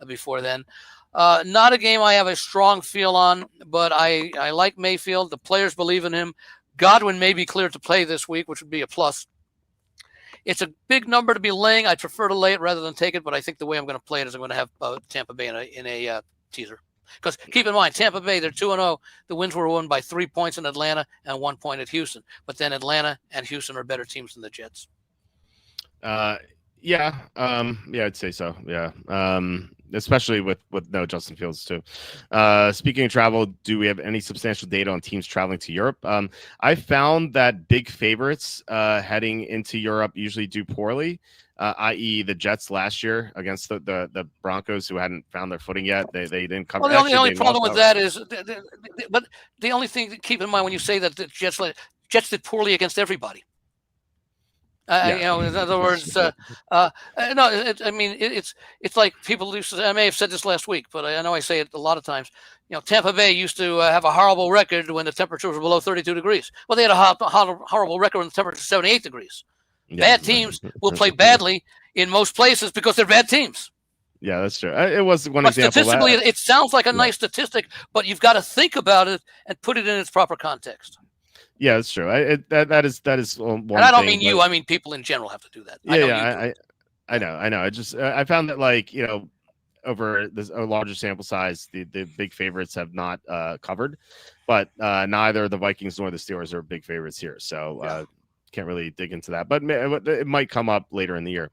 before then. Not a game I have a strong feel on, but I like Mayfield. The players believe in him. Godwin may be cleared to play this week, which would be a plus. It's a big number to be laying. I prefer to lay it rather than take it, but I think the way I'm going to play it is I'm going to have Tampa Bay in a teaser. Because keep in mind, Tampa Bay, they're 2-0. The wins were won by 3 points in Atlanta and 1 point at Houston. But then Atlanta and Houston are better teams than the Jets. Yeah, I'd say so. Yeah, especially with no Justin Fields too. Speaking of travel, do we have any substantial data on teams traveling to Europe? I found that big favorites heading into Europe usually do poorly. I.e. the Jets last year against the Broncos, who hadn't found their footing yet. They didn't come. Well, the only problem with that is, but the only thing to keep in mind when you say that the Jets did poorly against everybody. In other words, it's like people used to. I may have said this last week, but I know I say it a lot of times. Tampa Bay used to have a horrible record when the temperatures were below 32 degrees. Well, they had a horrible record when the temperature was 78 degrees. Yeah. Bad teams will play badly in most places because they're bad teams. Yeah, that's true. It was one example. Statistically, it sounds like a nice statistic, but you've got to think about it and put it in its proper context. Yeah, that's true. That is one. And I don't mean you. I mean people in general have to do that. I know. I found that over a larger sample size, the big favorites have not covered, but neither the Vikings nor the Steelers are big favorites here. So can't really dig into that, but it might come up later in the year.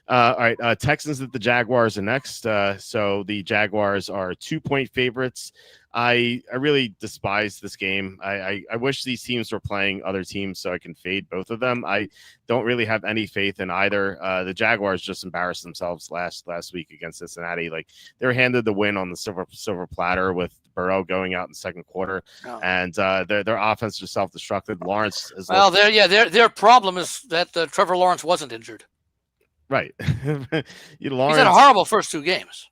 All right, Texans at the Jaguars are next. So the Jaguars are 2-point favorites. I really despise this game. I wish these teams were playing other teams so I can fade both of them. I don't really have any faith in either. The Jaguars just embarrassed themselves last week against Cincinnati. Like, they were handed the win on the silver platter with Burrow going out in the second quarter, and their offense just self-destructed. Lawrence is their problem is that Trevor Lawrence wasn't injured. Right. Lawrence, he's had a horrible first 2 games.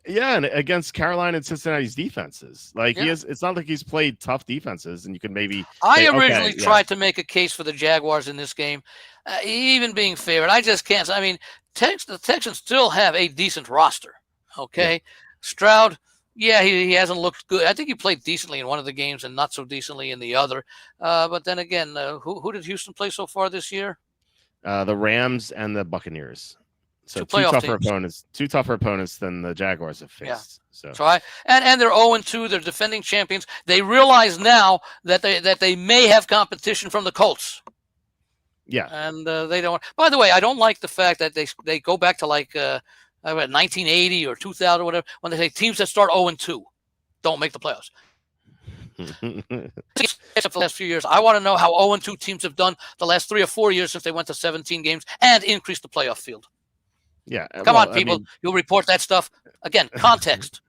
Yeah, and against Carolina and Cincinnati's defenses, it's not like he's played tough defenses, and you could maybe. I originally tried to make a case for the Jaguars in this game, even being favored. I just can't. I mean, the Texans still have a decent roster. Okay, yeah. Stroud, he hasn't looked good. I think he played decently in one of the games and not so decently in the other. But then again, who did Houston play so far this year? The Rams and the Buccaneers. So two tougher opponents than the Jaguars have faced. Yeah. So and they're 0-2. They're defending champions. They realize now that they may have competition from the Colts. Yeah. And they don't. By the way, I don't like the fact that they go back to 1980 or 2000 or whatever when they say teams that start 0-2 don't make the playoffs. Except for the last few years, I want to know how 0-2 teams have done the last 3 or 4 years since they went to 17 games and increased the playoff field. Yeah. Come on, people. You'll report that stuff. Again, context.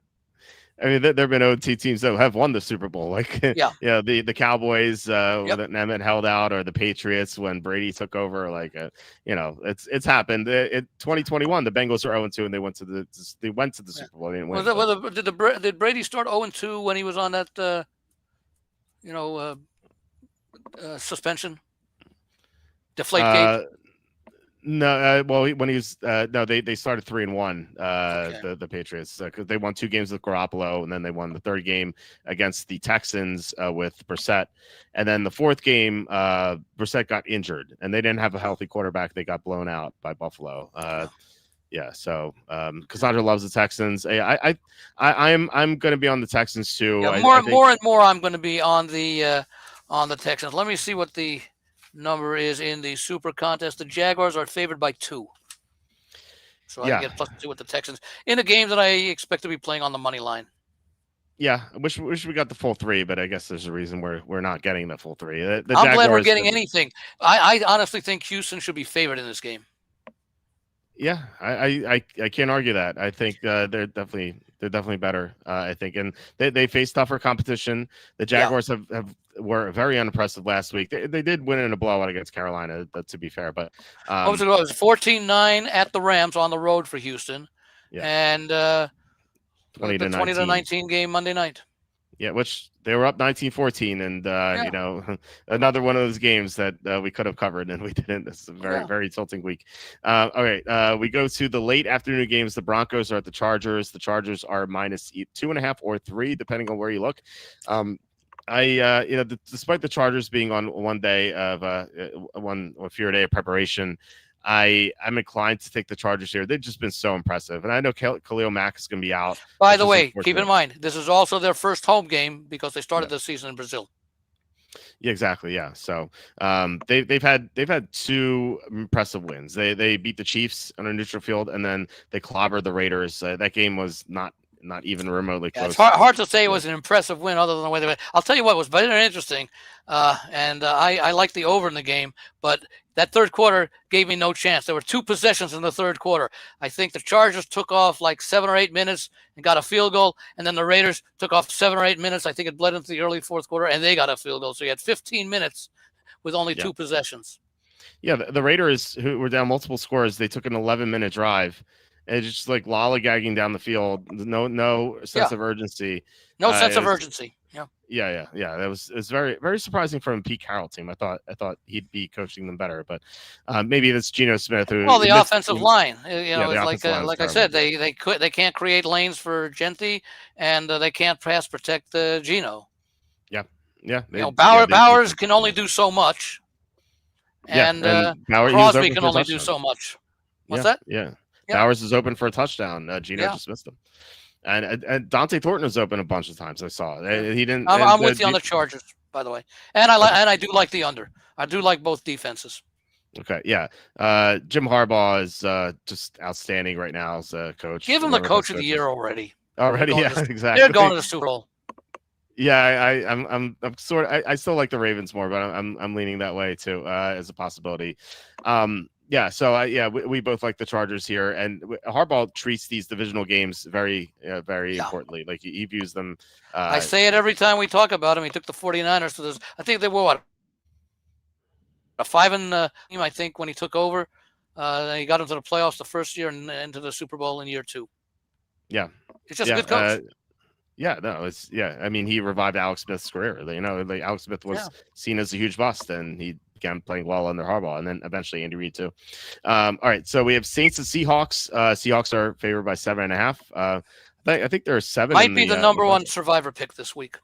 I mean, there have been OT teams that have won the Super Bowl. The Cowboys that Nemeth held out, or the Patriots when Brady took over. It's happened. 2021, the Bengals are 0-2, and they went to the Super Bowl. They didn't win. Did Brady start 0-2 when he was on that suspension? Deflategate? No, when he was they started 3-1. The Patriots, because they won 2 games with Garoppolo, and then they won the 3rd game against the Texans with Brissett, and then the 4th game, Brissett got injured, and they didn't have a healthy quarterback. They got blown out by Buffalo. So Cassandra loves the Texans. I'm going to be on the Texans too. More and more, I'm going to be on the Texans. Let me see what the number is in the Super Contest. The Jaguars are favored by 2. So I get +2 with the Texans in a game that I expect to be playing on the money line. Yeah, I wish we got the full 3, but I guess there's a reason we're not getting the full 3. I'm glad we're getting anything. I honestly think Houston should be favored in this game. Yeah, I can't argue that. I think they're definitely better. I think, and they face tougher competition. The Jaguars were very unimpressive last week. They did win in a blowout against Carolina, to be fair. But it was 14-9 at the Rams on the road for Houston, and 20-19 game Monday night. Yeah, which they were up 19-14, and another one of those games that we could have covered and we didn't. This is a very tilting week. All right, we go to the late afternoon games. The Broncos are at the Chargers. The Chargers are -2.5 or 3, depending on where you look. Despite the Chargers being on one day of one fewer day of preparation, I'm inclined to take the Chargers here. They've just been so impressive. And I know Khalil Mack is going to be out. By the way, keep in mind, this is also their first home game because they started the season in Brazil. Yeah, exactly. Yeah. So they've had 2 impressive wins. They beat the Chiefs on a neutral field, and then they clobbered the Raiders. That game was not even remotely close. It's hard to say it was an impressive win other than the way they went. I'll tell you what was very interesting, and I liked the over in the game, but that third quarter gave me no chance. There were 2 possessions in the third quarter. I think the Chargers took off 7 or 8 minutes and got a field goal, and then the Raiders took off 7 or 8 minutes. I think it bled into the early fourth quarter, and they got a field goal. So you had 15 minutes with only 2 possessions. Yeah, the Raiders, who were down multiple scores, they took an 11-minute drive. And it's just lollygagging down the field. No sense of urgency. No sense of urgency. Yeah. It's very, very surprising from a Pete Carroll team. I thought he'd be coaching them better, but maybe it's Geno Smith. The offensive line. Like I said, they can't create lanes for Gentry, and they can't pass protect Geno. Yeah. Bowers can only do so much, and Crosby can only do so much. What's that? Yeah. Bowers is open for a touchdown. Geno just missed him, and Dante Thornton was open a bunch of times. I saw he didn't. I'm with you on the Chargers. by the way. And I do like the under. I do like both defenses. Okay, yeah. Jim Harbaugh is just outstanding right now as a coach. Give him One the of the coach best of the coaches. year already. Already, yeah, They're exactly. going to the Super Bowl. Yeah, I'm sort of, I still like the Ravens more, but I'm leaning that way too, as a possibility. Yeah, so we both like the Chargers here, and Harbaugh treats these divisional games very importantly. Like he views them. I say it every time we talk about him. He took the 49ers to this. I think they were what, a 5-team, I think, when he took over. He got into the playoffs the first year and into the Super Bowl in year 2. Yeah, he's just a good coach. I mean, he revived Alex Smith's career. Like Alex Smith was seen as a huge bust, and he began playing well under Harbaugh, and then eventually Andy Reid too. All right, so we have Saints and Seahawks. Seahawks are favored by 7.5. I think there are 7. Might be the number one survivor pick this week.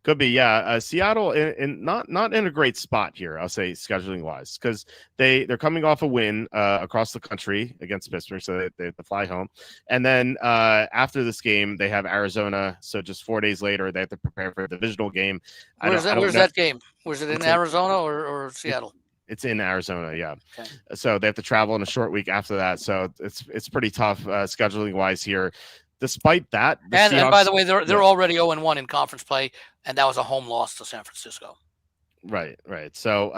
Could be, yeah. Seattle in not in a great spot here, I'll say, scheduling wise, because they're coming off a win across the country against Pittsburgh, so they have to fly home, and then after this game they have Arizona. So just 4 days later they have to prepare for a divisional game. Where's that game? Was it in Arizona or Seattle? It's in Arizona, yeah. Okay. So they have to travel in a short week after that. So it's pretty tough scheduling wise here. Despite that, and by the way, they're already 0-1 in conference play, and that was a home loss to San Francisco. Right. So,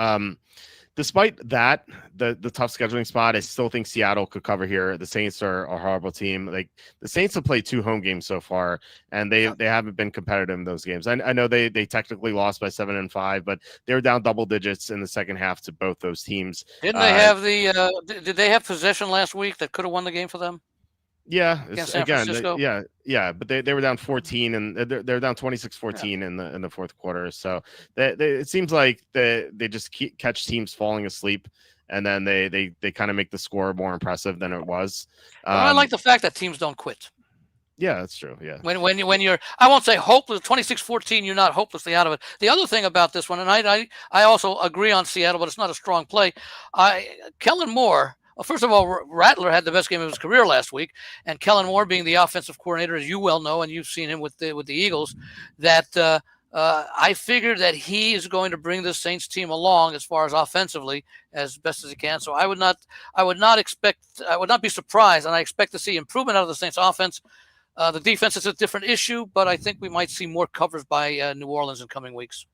despite that, the tough scheduling spot, I still think Seattle could cover here. The Saints are a horrible team. Like the Saints have played 2 home games so far, and they haven't been competitive in those games. I know they technically lost by 7-5, but they were down double digits in the second half to both those teams. Didn't they have did they have possession last week that could have won the game for them? Yeah, but they were down 14, and they're down 26-14 in the fourth quarter. So it seems like they just catch teams falling asleep, and then they kind of make the score more impressive than it was. I like the fact that teams don't quit. Yeah, that's true. Yeah, when you're, I won't say hopeless, 26-14, you're not hopelessly out of it. The other thing about this one, and I also agree on Seattle, but it's not a strong play. Kellen Moore. Well, first of all, Rattler had the best game of his career last week, and Kellen Moore, being the offensive coordinator, as you well know, and you've seen him with the Eagles, that I figured that he is going to bring the Saints team along as far as offensively as best as he can. So I would not be surprised, and I expect to see improvement out of the Saints offense. The defense is a different issue, but I think we might see more covers by New Orleans in coming weeks.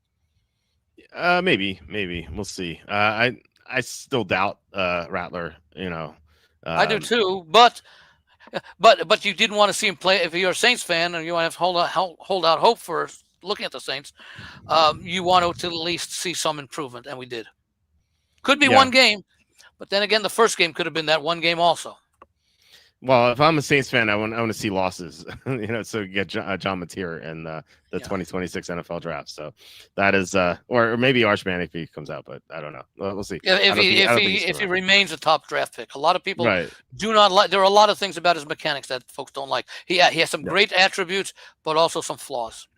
Maybe we'll see. I still doubt Rattler. I do too, but you didn't want to see him play. If you're a Saints fan and you want to hold out hope for looking at the Saints, you want to at least see some improvement, and we did. Could be one game, but then again, the first game could have been that one game also. Well, if I'm a Saints fan, I want to see losses, so get John Mateer in the 2026 NFL draft. So that is, or maybe Arch Manning if he comes out, but I don't know. We'll see. Yeah, if he remains a top draft pick, a lot of people do not like. There are a lot of things about his mechanics that folks don't like. He has some great attributes, but also some flaws.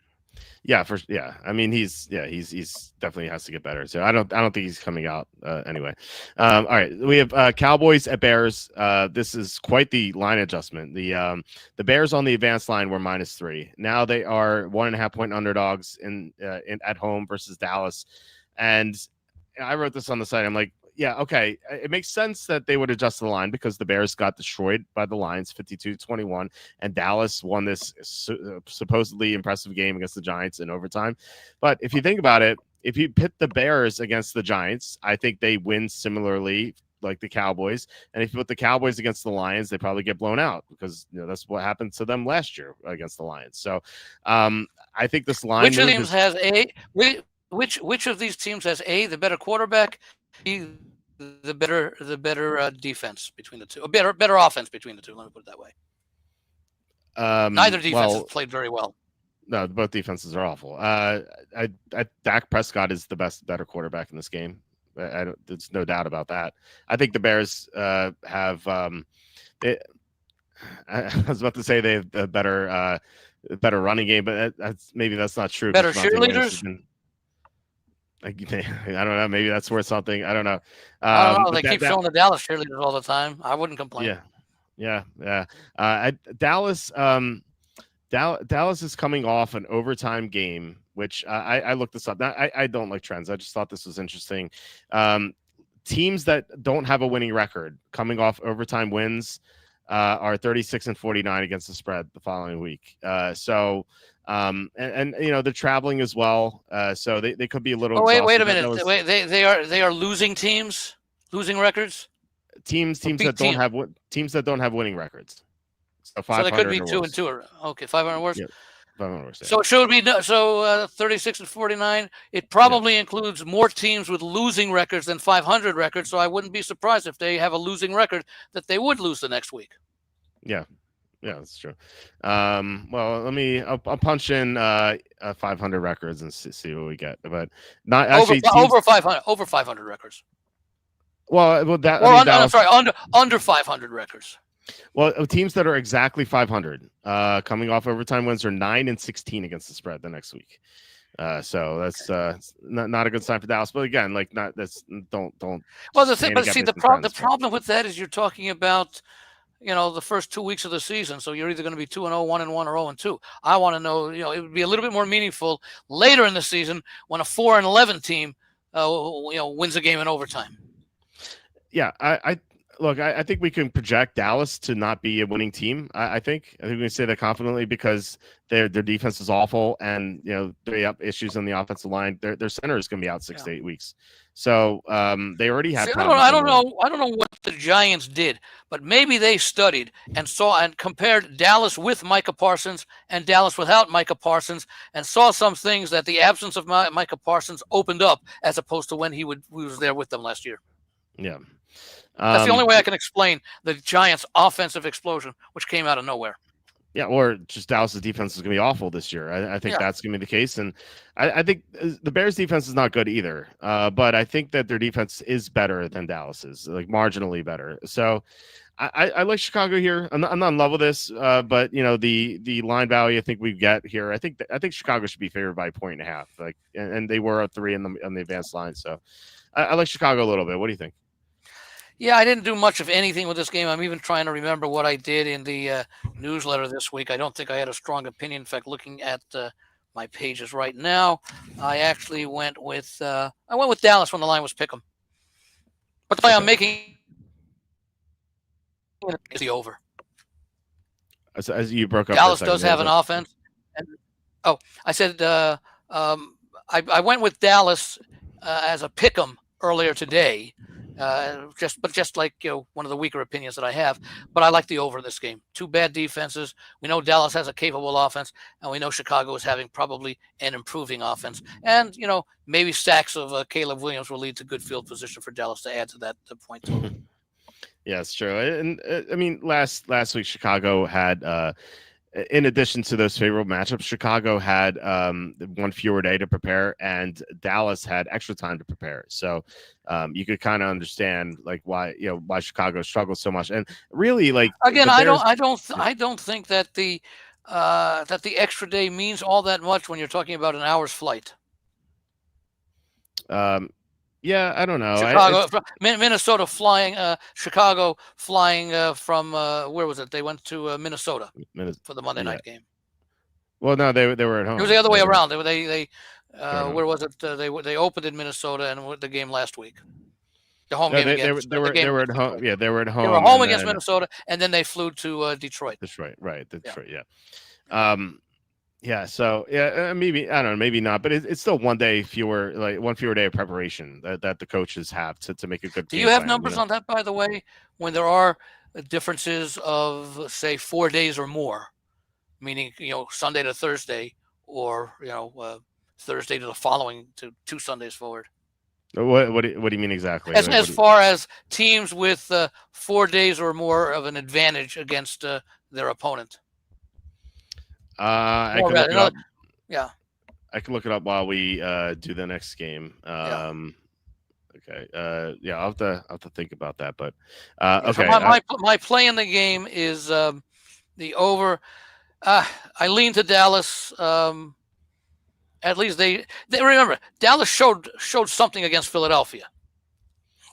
I mean, he's definitely has to get better. So I don't think he's coming out anyway. All right, we have Cowboys at Bears. This is quite the line adjustment. The Bears on the advanced line were -3. Now they are 1.5 point underdogs in at home versus Dallas. And I wrote this on the site. I'm like, yeah, okay. It makes sense that they would adjust the line because the Bears got destroyed by the Lions 52-21, and Dallas won this supposedly impressive game against the Giants in overtime. But if you think about it, if you pit the Bears against the Giants, I think they win similarly like the Cowboys. And if you put the Cowboys against the Lions, they probably get blown out because that's what happened to them last year against the Lions. So I think this line which of these teams has the better quarterback, the better defense between the two, a better offense between the two. Let me put it that way. Neither defense has played very well. No, both defenses are awful. Dak Prescott is the better quarterback in this game. There's no doubt about that. I think the Bears have. I was about to say they have a better running game, but that's not true. Better cheerleaders. I don't know. Maybe that's worth something. I don't know. I don't know. They keep showing the Dallas cheerleaders all the time. I wouldn't complain. Yeah. Dallas is coming off an overtime game which I looked this up. Now, I don't like trends. I just thought this was interesting. Teams that don't have a winning record coming off overtime wins are 36-49 against the spread the following week. And they're traveling as well, so they could be a little. Oh, wait a exhausted. minute. Wait, they are losing teams, losing records. Teams that don't have winning records. So 500 so they could be or 2-2. Okay, 500 worse. Yep. 500 worse. So it should be 36-49. It probably includes more teams with losing records than 500 records. So I wouldn't be surprised if they have a losing record that they would lose the next week. Yeah, that's true. Well, I'll punch in 500 records and see what we get, but not actually over 500 records. Well, that I'm sorry, under 500 records. Well, teams that are exactly 500 coming off overtime wins are 9-16 against the spread the next week. So that's not a good sign for Dallas. But again, don't. Well, the problem with that is you're talking about the first 2 weeks of the season. So you're either going to be 2-0, 1-1, or 0-2. I want to know, it would be a little bit more meaningful later in the season when a 4-11 team, wins a game in overtime. Yeah, I think we can project Dallas to not be a winning team. I think we can say that confidently because their defense is awful, and they have issues on the offensive line. Their center is going to be out 6 to 8 weeks. So they already had. I don't know what the Giants did, but maybe they studied and saw and compared Dallas with Micah Parsons and Dallas without Micah Parsons, and saw some things that the absence of Micah Parsons opened up as opposed to when he was there with them last year. Yeah. That's the only way I can explain the Giants' offensive explosion, which came out of nowhere. Yeah, or just Dallas' defense is going to be awful this year. I think that's going to be the case. And I think the Bears' defense is not good either. But I think that their defense is better than Dallas's, like marginally better. So I like Chicago here. I'm not in love with this, but the line value I think we get here. I think Chicago should be favored by 1.5. Like, and they were a 3 on the advanced line. So I like Chicago a little bit. What do you think? Yeah, I didn't do much of anything with this game. I'm even trying to remember what I did in the newsletter this week. I don't think I had a strong opinion. In fact, looking at my pages right now, I actually went with Dallas when the line was pick'em. But the play I'm making is the over. As you broke up, Dallas does have an offense. I said I went with Dallas as a pick'em earlier today. Just like one of the weaker opinions that I have, but I like the over this game. Two bad defenses. We know Dallas has a capable offense, and we know Chicago is having probably an improving offense. And maybe stacks of Caleb Williams will lead to good field position for Dallas to add to that point total. Yeah, it's true. And I mean, last week Chicago had. In addition to those favorable matchups, Chicago had one fewer day to prepare, and Dallas had extra time to prepare. So you could kind of understand why Chicago struggles so much. And really, again, I don't think that the extra day means all that much when you're talking about an hour's flight. Yeah, I don't know. Chicago, Minnesota flying, Chicago flying from where was it? They went to Minnesota for the Monday night game. Well, no, they were at home. It was the other way around. They where was it? They opened in Minnesota and the game last week. The home game against they were at home. Yeah, they were at home. They were home against Minnesota, and then they flew to Detroit. Detroit. Yeah, so maybe I don't know, maybe not, but it's still 1 day fewer, one fewer day of preparation that the coaches have to make a good. Do you have numbers on that, by the way? When there are differences of say 4 days or more, meaning Sunday to Thursday, or Thursday to the following to 2 Sundays forward. What do you mean exactly? As far as teams with 4 days or more of an advantage against their opponent. I can look it up. Yeah, I can look it up while we do the next game. Okay. Yeah, I'll have to think about that. But okay. So my play in the game is the over. I lean to Dallas. At least they remember Dallas showed something against Philadelphia.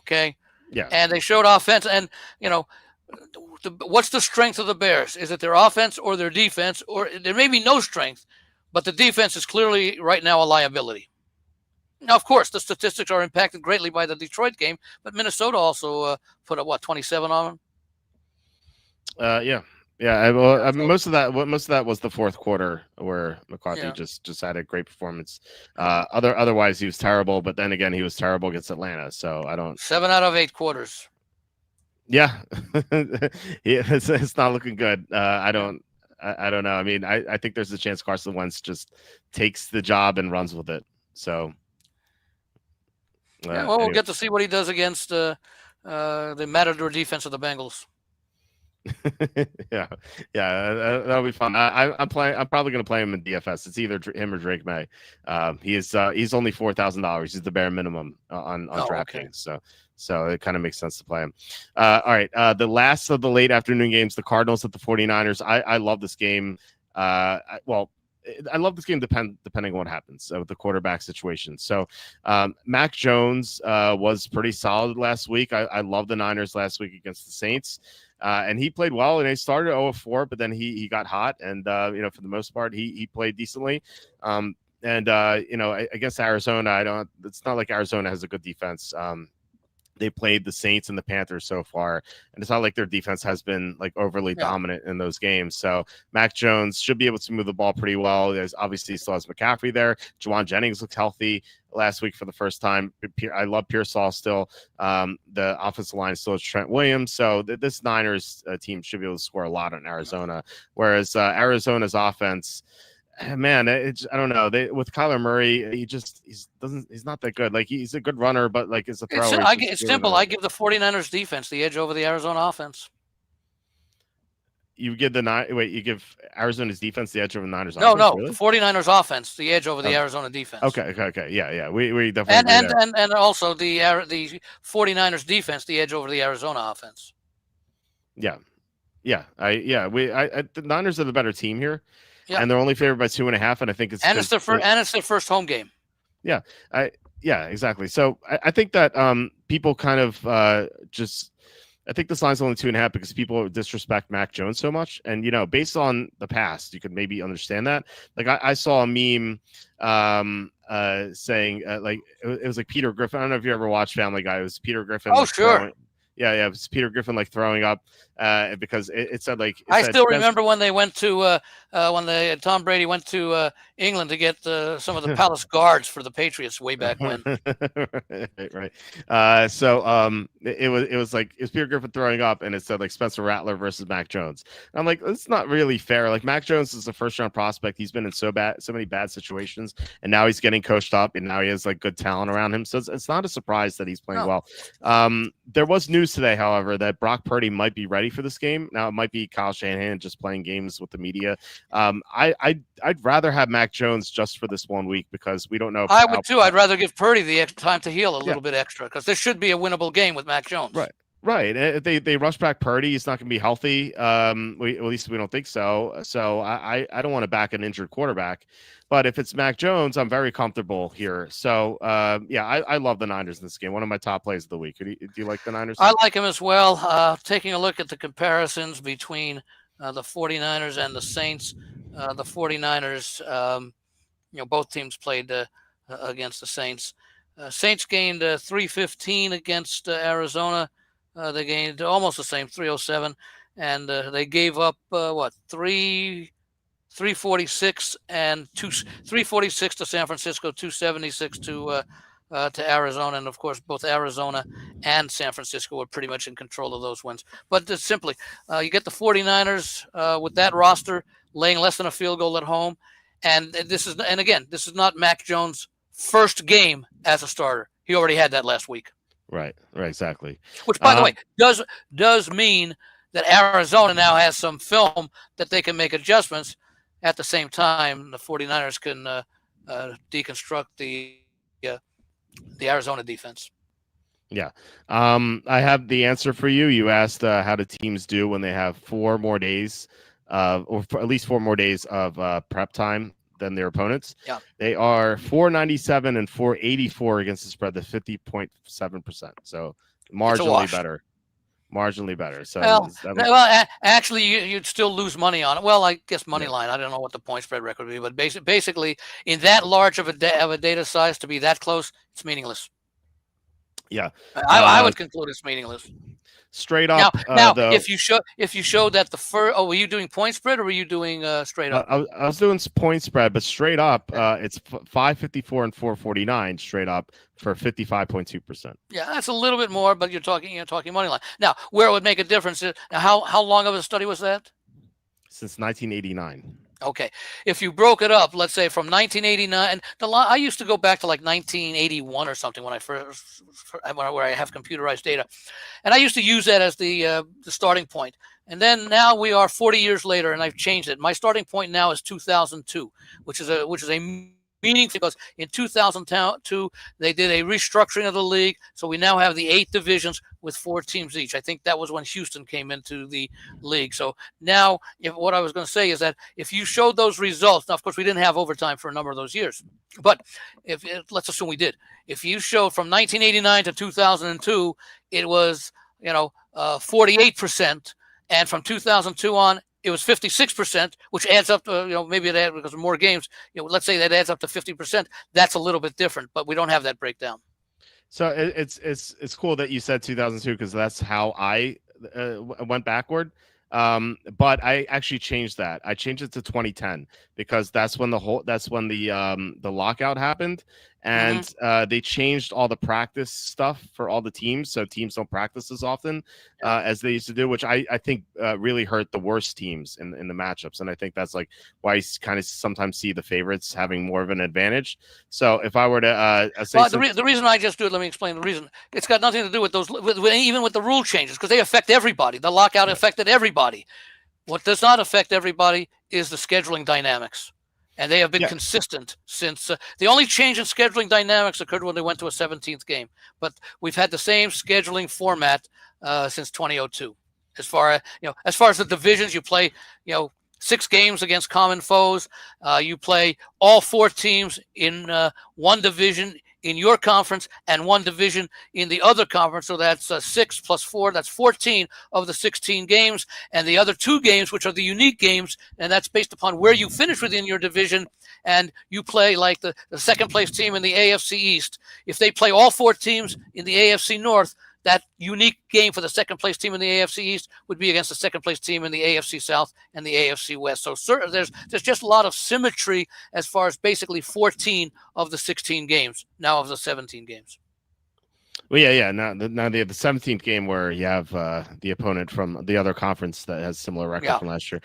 Okay. Yeah. And they showed offense, and what's the strength of the Bears? Is it their offense or their defense? Or there may be no strength, but the defense is clearly right now a liability. Now, of course, the statistics are impacted greatly by the Detroit game, but Minnesota also put up 27 on them. Yeah. I mean, most of that was the fourth quarter where McCarthy just had a great performance. Otherwise, he was terrible. But then again, he was terrible against Atlanta. So I don't. 7 out of 8 quarters. Yeah, it's not looking good. I don't know. I mean, I think there's a chance Carson Wentz just takes the job and runs with it. So. We'll get to see what he does against the Matador defense of the Bengals. yeah, that'll be fun. I'm probably going to play him in DFS. It's either him or Drake May. He's only $4,000. He's the bare minimum on DraftKings. Okay. So it kind of makes sense to play him. All right, the last of the late afternoon games, the Cardinals at the 49ers. I love this game. I love this game depending on what happens with the quarterback situation. So Mac Jones was pretty solid last week. I love the Niners last week against the Saints. And he played well, and he started 0-4, but then he got hot, and for the most part, he played decently. Against Arizona, it's not like Arizona has a good defense. They played the Saints and the Panthers so far, and it's not like their defense has been like overly dominant in those games. So Mac Jones should be able to move the ball pretty well. There's obviously still has McCaffrey there. Juwan Jennings looked healthy last week for the first time. I love Pearsall still. The offensive line still has Trent Williams. So this Niners team should be able to score a lot on Arizona, whereas Arizona's offense, man, I don't know. With Kyler Murray, he's not that good. Like, he's a good runner, but like as a thrower, it's simple. I give the 49ers defense the edge over the Arizona offense. You give you give Arizona's defense the edge over the Niners offense? No, really? The 49ers offense the edge over the Arizona defense. Okay. Yeah. We definitely and also the 49ers defense the edge over the Arizona offense. Yeah. The Niners are the better team here. Yeah. And they're only favored by 2.5, and I think it's their first home game. Yeah, exactly. So I think that people kind of I think this line's only 2.5 because people disrespect Mac Jones so much, and based on the past, you could maybe understand that. Like I saw a meme saying like it was like Peter Griffin. I don't know if you ever watched Family Guy. It was Peter Griffin. Oh, sure. Yeah, it was Peter Griffin like throwing up because it said like. I still remember when they went to Tom Brady went to England to get some of the palace guards for the Patriots way back when. right. So it was Peter Griffin throwing up, and it said like Spencer Rattler versus Mac Jones. And I'm like, it's not really fair. Like, Mac Jones is a first round prospect. He's been in so many bad situations, and now he's getting coached up, and now he has like good talent around him. So it's not a surprise that he's playing well. There was news today, however, that Brock Purdy might be ready for this game. Now it might be Kyle Shanahan just playing games with the media. I'd rather have Mac Jones just for this 1 week because we don't know. I would too. I'd rather give Purdy the extra time to heal a little bit extra because this should be a winnable game with Mac Jones. Right. They rush back Purdy. He's not going to be healthy. At least we don't think so. So I don't want to back an injured quarterback. But if it's Mac Jones, I'm very comfortable here. So, I love the Niners in this game. One of my top plays of the week. Do you like the Niners? I like him as well. Taking a look at the comparisons between the 49ers and the Saints, the 49ers, both teams played against the Saints. Saints gained 315 against Arizona. They gained almost the same, 307. And they gave up, 346 and 346 to San Francisco, 276 to Arizona, and of course both Arizona and San Francisco were pretty much in control of those wins. But just simply, you get the 49ers with that roster laying less than a field goal at home, and this is not Mac Jones' first game as a starter. He already had that last week. Right, exactly. Which, by the way, does mean that Arizona now has some film that they can make adjustments. At the same time, the 49ers can deconstruct the Arizona defense. Yeah. I have the answer for you. You asked how do teams do when they have 4 more days or at least 4 more days of prep time than their opponents. Yeah. They are 497 and 484 against the spread, the 50.7%. So marginally better. marginally better. So actually, you'd still lose money on it. Well, I guess money line. I don't know what the point spread record would be, but basically, in that large of a data size, to be that close, it's meaningless. Yeah, I would conclude it's meaningless. Straight up. Now, if you show that the first, were you doing point spread or were you doing straight up? I was doing point spread, but straight up, it's 554 and 449 straight up for 55.2%. Yeah, that's a little bit more, but you're talking money line. Now, where it would make a difference is how long of a study was that? Since 1989. Okay, if you broke it up, let's say from 1989, I used to go back to like 1981 or something when where I have computerized data, and I used to use that as the starting point. And then now we are 40 years later, and I've changed it. My starting point now is 2002, which is a meaningful, because in 2002 they did a restructuring of the league, so we now have the 8 divisions with 4 teams each. I think that was when Houston came into the league. So now, what I was going to say is that if you showed those results, now of course we didn't have overtime for a number of those years, but let's assume we did. If you showed from 1989 to 2002, it was 48%, and from 2002 on, it was 56%, which adds up to, maybe it adds because of more games. Let's say that adds up to 50%. That's a little bit different, but we don't have that breakdown. So it's cool that you said 2002, because that's how I went backward. But I actually changed that. I changed it to 2010 because that's when the lockout happened, and they changed all the practice stuff for all the teams, so teams don't practice as often as they used to do, which I think really hurt the worst teams in the matchups. And I think that's like why you kind of sometimes see the favorites having more of an advantage. So if I were to say, the reason I just do it, let me explain the reason. It's got nothing to do with those, even with the rule changes, because they affect everybody. The lockout affected everybody. What does not affect everybody is the scheduling dynamics. And they have been consistent since the only change in scheduling dynamics occurred when they went to a 17th game. But we've had the same scheduling format since 2002. As far as the divisions, you play 6 games against common foes. You play all 4 teams in one division in your conference and one division in the other conference. So that's 6 plus 4. That's 14 of the 16 games. And the other 2 games, which are the unique games, and that's based upon where you finish within your division. And you play like the second place team in the AFC East. If they play all 4 teams in the AFC North, that unique game for the second place team in the AFC East would be against the second place team in the AFC South and the AFC West. So there's just a lot of symmetry as far as basically 14 of the 16 games, now of the 17 games. Well, yeah. Now they have the 17th game where you have the opponent from the other conference that has similar record from last year.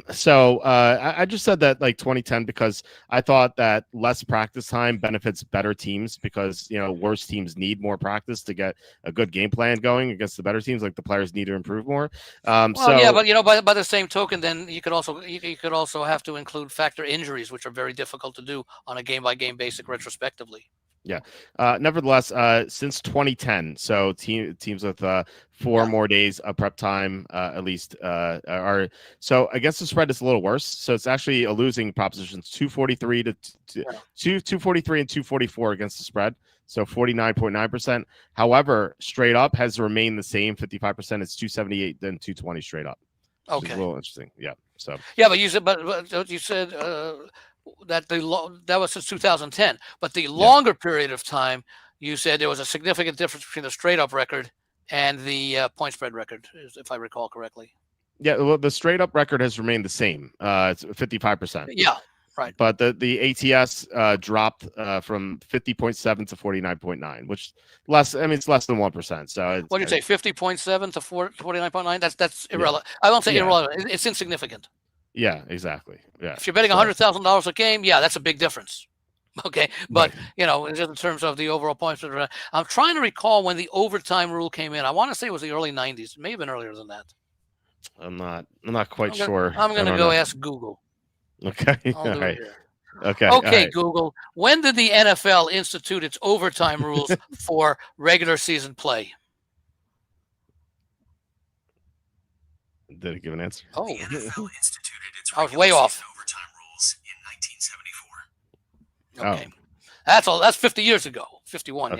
So I just said that like 2010 because I thought that less practice time benefits better teams, because worse teams need more practice to get a good game plan going against the better teams. Like the players need to improve more. But by the same token, then you could also have to include injuries, which are very difficult to do on a game by game basis retrospectively. Yeah. Nevertheless, since 2010, so teams with 4 more days of prep time, at least, are so against the spread. It's a little worse. So it's actually a losing proposition. 243 to 243 and 244 against the spread. So 49.9%. However, straight up has remained the same. 55%. It's 278 then 220 straight up. Okay. A little interesting. Yeah. So. Yeah, but you said, that was since 2010, but the longer period of time, you said there was a significant difference between the straight up record and the point spread record, if I recall correctly. Yeah, well, the straight up record has remained the same. It's 55%. Yeah, right. But the ATS dropped from 50.7 to 49.9, which less. I mean, it's less than 1%. So what did you say? 50.7 to 49.9. That's irrelevant. I won't say irrelevant. It's insignificant. Yeah, exactly. Yeah. If you're betting $100,000 a game, that's a big difference. Okay, but just in terms of the overall points, I'm trying to recall when the overtime rule came in. I want to say it was the early 90s. It may have been earlier than that. I'm not quite sure. I'm going to go ask Google. Okay. All right. Okay. Okay, Google. When did the NFL institute its overtime rules for regular season play? Did it give an answer? Oh, the NFL instituted its I was way off. Overtime rules in 1974. Okay, that's all. That's 50 years ago. 51,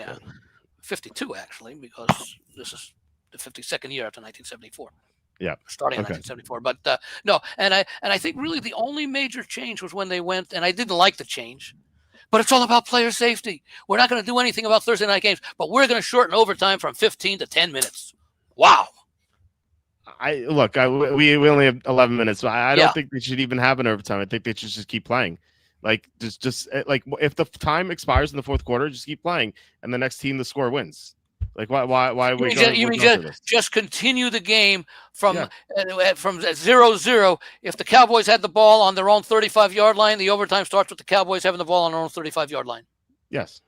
52 actually, because this is the 52nd year after 1974. Yeah. Starting in Okay. 1974. But no, and I think really the only major change was when they went, and I didn't like the change, but it's all about player safety. We're not going to do anything about Thursday night games, but we're going to shorten overtime from 15 to 10 minutes. Wow. We only have 11 minutes. So I Yeah. don't think they should even have an overtime. I think they should just keep playing. Like just like if the time expires in the fourth quarter, just keep playing, and the next team to score wins. Like why are we going? You mean just continue the game from Yeah. from 0-0. If the Cowboys had the ball on their own 35-yard line, the overtime starts with the Cowboys having the ball on their own 35-yard line. Yes.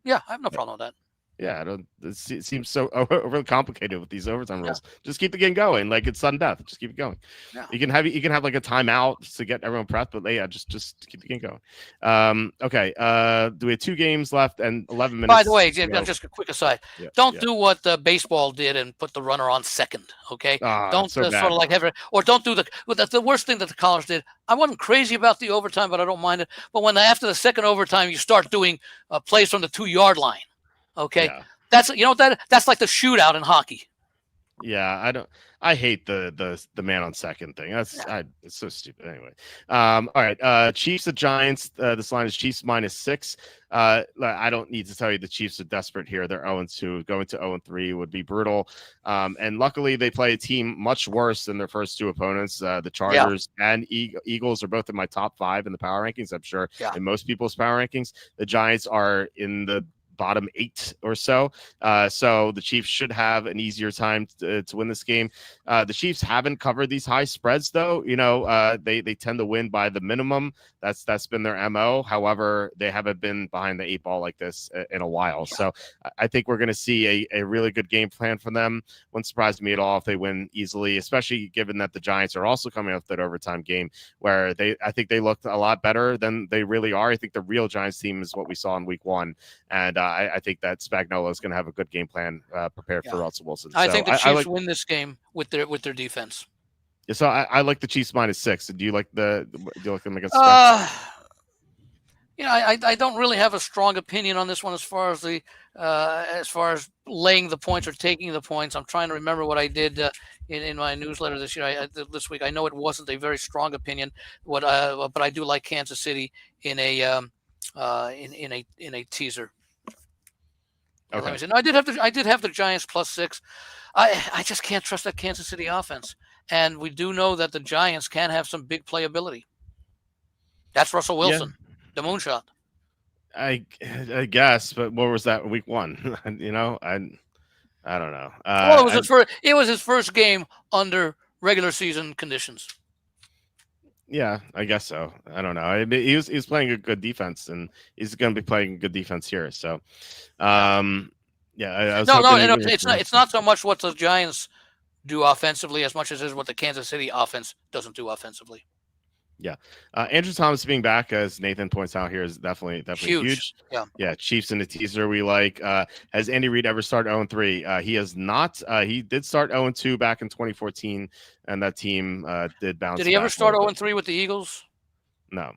Yeah, I have no problem with that. Yeah, I don't. It seems so overly complicated with these overtime rules. Just keep the game going, like it's sudden death. Just keep it going. Yeah. You can have like a timeout to get everyone prepped, but yeah, just keep the game going. Okay. Do we have 2 games left and 11 minutes? By the way, just a quick aside. Don't do what baseball did and put the runner on second. Okay. Don't so sort of like have it, or don't do the worst thing that the college did. I wasn't crazy about the overtime, but I don't mind it. But when after the second overtime, you start doing plays from the 2-yard line. Okay, that's that's like the shootout in hockey. Yeah, I hate the man on second thing. It's so stupid. Anyway, all right. Chiefs at Giants. This line is Chiefs -6. I don't need to tell you the Chiefs are desperate here. They're 0-2. Going to 0-3 would be brutal. And luckily they play a team much worse than their first 2 opponents. The Chargers and Eagles are both in my top 5 in the power rankings. I'm sure in most people's power rankings. The Giants are in the bottom 8 or so. So the Chiefs should have an easier time to win this game. The Chiefs haven't covered these high spreads though. They tend to win by the minimum. That's been their MO. However, they haven't been behind the 8 ball like this in a while. So I think we're going to see a really good game plan from them. Wouldn't surprise me at all if they win easily, especially given that the Giants are also coming off that overtime game where I think they looked a lot better than they really are. I think the real Giants team is what we saw in week 1. And I think that Spagnuolo is going to have a good game plan prepared for Russell Wilson. I think the Chiefs win this game with their defense. Yeah, so I like the Chiefs -6. Do you like them against the I don't really have a strong opinion on this one as far as laying the points or taking the points. I'm trying to remember what I did in my newsletter this year. This week, I know it wasn't a very strong opinion. But I do like Kansas City in a teaser. Okay. No, I did have the Giants +6. I just can't trust that Kansas City offense, and we do know that the Giants can have some big playability. That's Russell Wilson, the moonshot. I guess, but what was that week 1? I don't know. Well, it was his first game under regular season conditions. Yeah, I guess so. I don't know. He was playing a good defense, and he's going to be playing good defense here. So, it's not so much what the Giants do offensively as much as it is what the Kansas City offense doesn't do offensively. Yeah, Andrew Thomas being back, as Nathan points out here, is definitely huge. Yeah. Chiefs in the teaser we like. Has Andy Reid ever started 0-3? He has not. He did start 0-2 back in 2014, and that team did bounce. Did he ever start 0-3 with the Eagles? No,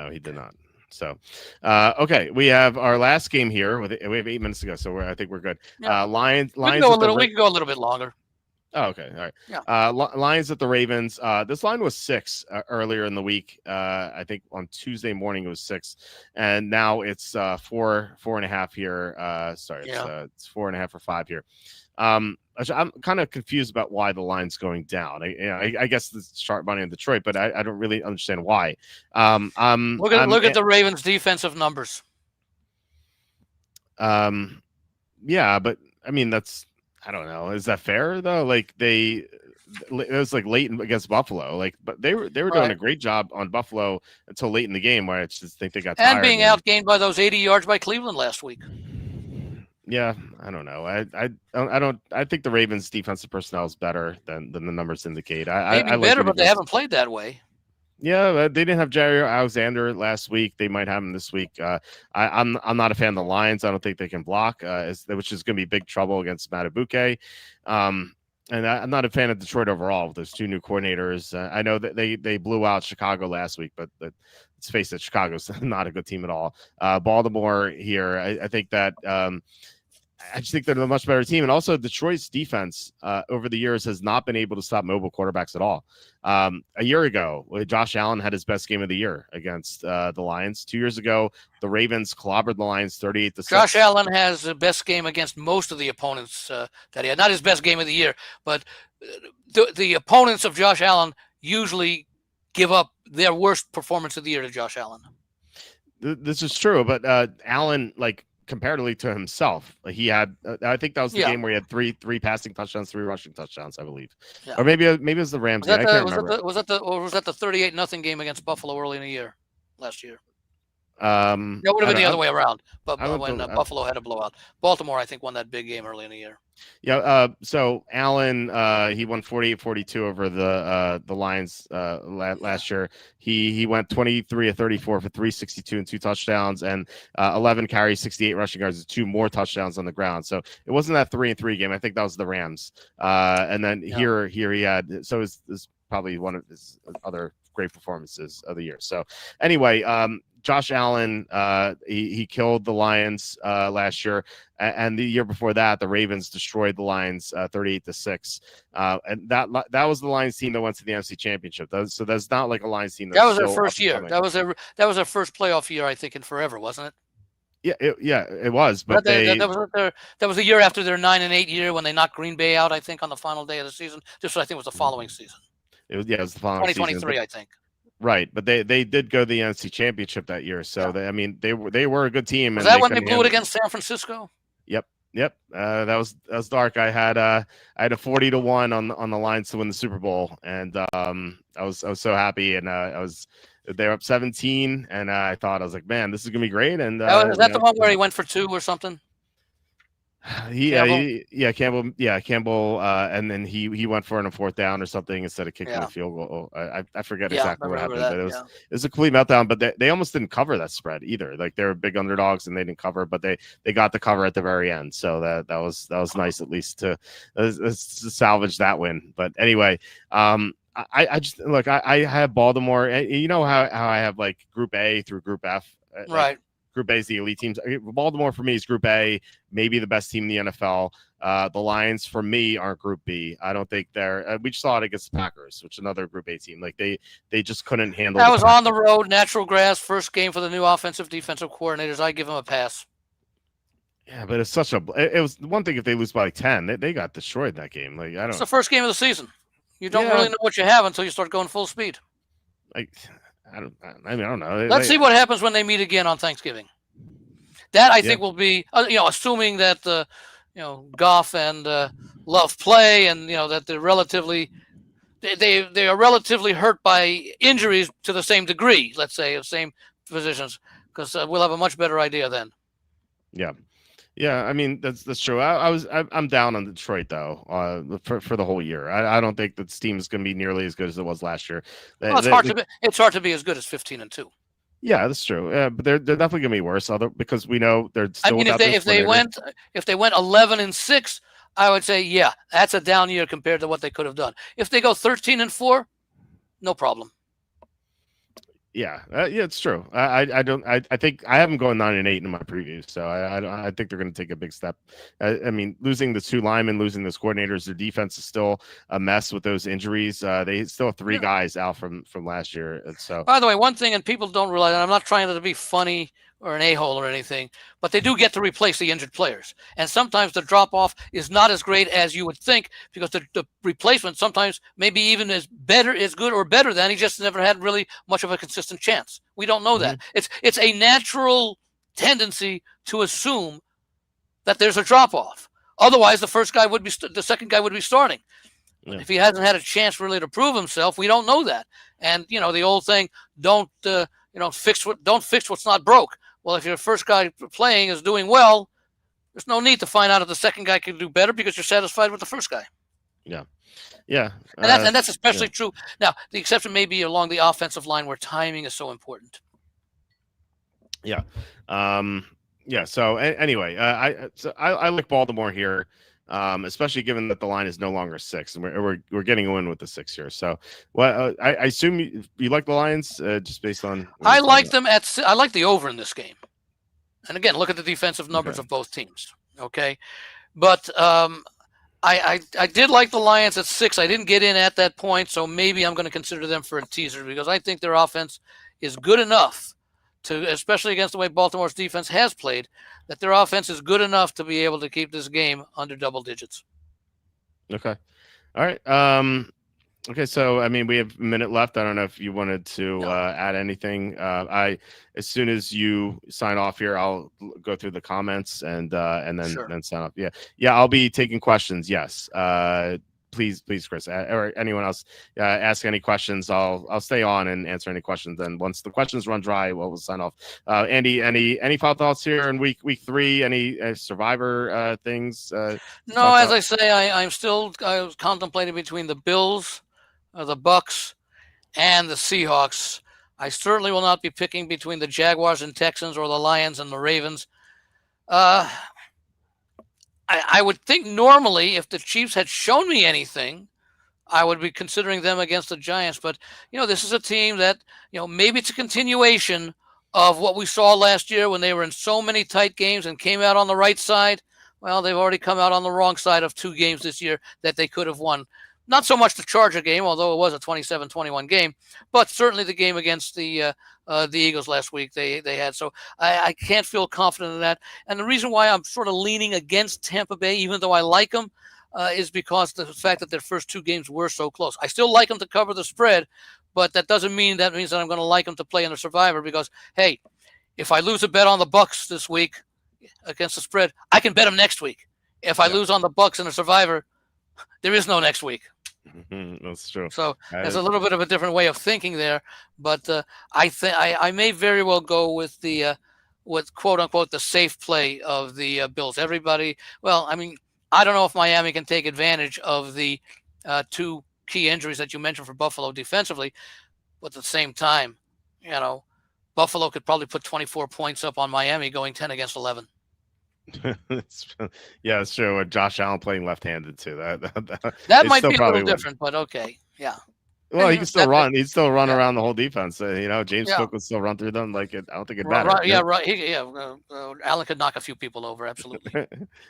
he did not. So, okay, we have our last game here. We have 8 minutes to go, so I think we're good. Yeah. Lions. We can go a little bit longer. Oh, okay. All right. Yeah. Lions at the Ravens. This line was 6 earlier in the week. I think on Tuesday morning it was 6, and now it's 4.5 here. It's 4.5 or 5 here. I'm kind of confused about why the line's going down. I guess the sharp money in Detroit, but I don't really understand why. Look at the Ravens' defensive numbers. Yeah, but I mean I don't know. Is that fair though? Like it was like late against Buffalo. But they were doing a great job on Buffalo until late in the game, where I just think they got tired. And being outgained by those 80 yards by Cleveland last week. Yeah, I don't know. I think the Ravens' defensive personnel is better than the numbers indicate. Maybe better, but they haven't played that way. Yeah, they didn't have Jair Alexander last week. They might have him this week. I'm not a fan of the Lions. I don't think they can block, which is going to be big trouble against Madubuike. And I'm not a fan of Detroit overall. There's 2 new coordinators. I know that they blew out Chicago last week, but let's face it, Chicago's not a good team at all. Baltimore here, I think that I just think they're the much better team. And also Detroit's defense over the years has not been able to stop mobile quarterbacks at all. A year ago, Josh Allen had his best game of the year against the Lions. 2 years ago, the Ravens clobbered the Lions 38-6. Josh Allen has the best game against most of the opponents that he had. Not his best game of the year, but the opponents of Josh Allen usually give up their worst performance of the year to Josh Allen. This is true, but Allen, like, comparatively to himself, he had I think that was the game where he had three passing touchdowns, 3 rushing touchdowns, I believe. Yeah. Or maybe it was the Rams game. I can't remember. Was that the 38-0 game against Buffalo early in the year last year? It would have been the other way around. But when Buffalo had a blowout, Baltimore, I think, won that big game early in the year. Yeah. So Allen, he won 48-42 over the Lions last year. He went 23 of 34 for 362 and 2 touchdowns, and 11 carries, 68 rushing yards, and 2 more touchdowns on the ground. So it wasn't that 3-3 game. I think that was the Rams. And then here he had. So it's probably one of his other great performances of the year. So anyway, Josh Allen, he killed the Lions last year, and the year before that, the Ravens destroyed the Lions 38-6. And that was the Lions team that went to the NFC Championship. So that's not like a Lions team. That was their first year. That was their first playoff year, I think, in forever, wasn't it? It was. But that was the year after their 9-8 year when they knocked Green Bay out, I think, on the final day of the season. This, I think, was the following season. It was the following 2023, season. I think. Right, but they did go to the NFC Championship that year, so they were a good team. Was that when they blew it against San Francisco? Yep. That was dark. I had a 40-1 on the Lions to win the Super Bowl, and I was so happy, and they were up 17, and I thought, I was like, man, this is gonna be great. And is that the one where he went for 2 or something? Campbell, and then he went for it on a 4th down or something instead of kicking a field goal. I forget exactly what happened, but it was a complete meltdown. But they almost didn't cover that spread either. Like, they were big underdogs and they didn't cover, but they got the cover at the very end. So that was nice, at least to salvage that win. But anyway, I just look. I have Baltimore. You know how I have like Group A through Group F, right? Group A is the elite teams. Baltimore for me is Group A, maybe the best team in the NFL. The Lions for me aren't Group B. I don't think they're. We saw it against the Packers, which is another Group A team. Like they just couldn't handle. That was on the road, natural grass, first game for the new offensive defensive coordinators. I give them a pass. Yeah, but it's such a. It was one thing if they lose by like 10. They got destroyed in that game. Like, I don't. It's the first game of the season. You don't really know what you have until you start going full speed. Like. I don't know. Let's see what happens when they meet again on Thanksgiving. That I think will be, assuming that Goff and Love play, and that they're relatively, they are relatively hurt by injuries to the same degree. Let's say of same positions, because we'll have a much better idea then. Yeah, I mean that's true. I'm down on Detroit though for the whole year. I don't think that this team is going to be nearly as good as it was last year. It's hard to be as good as 15-2. Yeah, that's true. But they're definitely going to be worse, because we know they're still. I mean, if they went 11-6, I would say that's a down year compared to what they could have done. If they go 13-4, no problem. Yeah, it's true. I think I haven't gone 9-8 in my previews, so I think they're going to take a big step. I mean, losing the 2 linemen, losing those coordinators, their defense is still a mess with those injuries. They still have 3 guys out from last year. And so, by the way, one thing, and people don't realize, and I'm not trying to be funny or an a-hole or anything, but they do get to replace the injured players. And sometimes the drop-off is not as great as you would think, because the replacement sometimes maybe even is good or better than. He just never had really much of a consistent chance. We don't know that. It's a natural tendency to assume that there's a drop-off. Otherwise, the second guy would be starting. Yeah. If he hasn't had a chance really to prove himself, we don't know that. And, the old thing, don't fix what's not broke. Well, if your first guy playing is doing well, there's no need to find out if the second guy can do better, because you're satisfied with the first guy. Yeah. And that's especially true. Now, the exception may be along the offensive line, where timing is so important. Yeah. So anyway, I like Baltimore here. Especially given that the line is no longer 6, and we're getting a win with the 6 here. So, I assume you like the Lions just based on. I like them I like the over in this game. And again, look at the defensive numbers of both teams. Okay, but I did like the Lions at 6. I didn't get in at that point, so maybe I'm going to consider them for a teaser because I think their offense is good enough to, especially against the way Baltimore's defense has played, that their offense is good enough to be able to keep this game under double digits. Okay. All right. Okay, so I mean, we have a minute left. I don't know if you wanted to add anything. As soon as you sign off here, I'll go through the comments and then Sure. then sign off. Yeah, I'll be taking questions. Yes. Please, Chris, or anyone else, ask any questions. I'll stay on and answer any questions. And once the questions run dry, we'll sign off. Andy, any final thoughts here in week 3? Any survivor things? No, as I say, I was contemplating between the Bills, the Bucks, and the Seahawks. I certainly will not be picking between the Jaguars and Texans or the Lions and the Ravens. I would think normally if the Chiefs had shown me anything, I would be considering them against the Giants. But, this is a team that, maybe it's a continuation of what we saw last year when they were in so many tight games and came out on the right side. Well, they've already come out on the wrong side of 2 games this year that they could have won. Not so much the Charger game, although it was a 27-21 game, but certainly the game against the Eagles last week they had. So I can't feel confident in that. And the reason why I'm sort of leaning against Tampa Bay, even though I like them, is because the fact that their first 2 games were so close. I still like them to cover the spread, but that doesn't mean that means that I'm going to like them to play in the Survivor because, hey, if I lose a bet on the Bucks this week against the spread, I can bet them next week. If I lose on the Bucks in the Survivor, there is no next week. That's true. So there's a little bit of a different way of thinking there, but I think I may very well go with the with quote unquote the safe play of the Bills. Everybody, well, I mean, I don't know if Miami can take advantage of the 2 key injuries that you mentioned for Buffalo defensively, but at the same time, Buffalo could probably put 24 points up on Miami going 10 against 11. Yeah, it's true. Josh Allen playing left-handed too. That might be a little different, but okay, yeah. Well, he can still run. He'd still run around the whole defense. James Yeah. Cook would still run through them. I don't think it matters. Right, yeah, right. Allen could knock a few people over. Absolutely.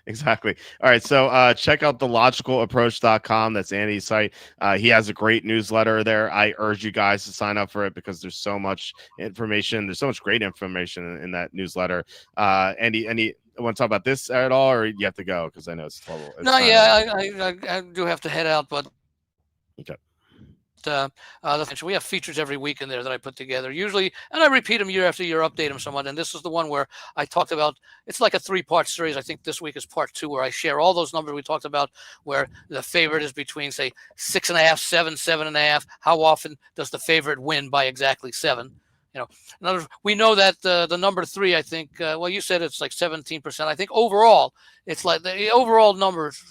Exactly. All right. So check out thelogicalapproach.com. That's Andy's site. He has a great newsletter there. I urge you guys to sign up for it because there's so much information. There's so much great information in that newsletter. Andy, want to talk about this at all, or you have to go? Because I know it's trouble. I do have to head out, but okay. We have features every week in there that I put together usually, and I repeat them year after year, update them somewhat. And this is the one where I talked about, it's like a 3-part series. I think this week is part 2, where I share all those numbers we talked about, where the favorite is between, say, 6.5, 7, 7.5. How often does the favorite win by exactly 7? In other words, we know that the number 3, I think, you said it's like 17%. I think overall, it's like the overall numbers,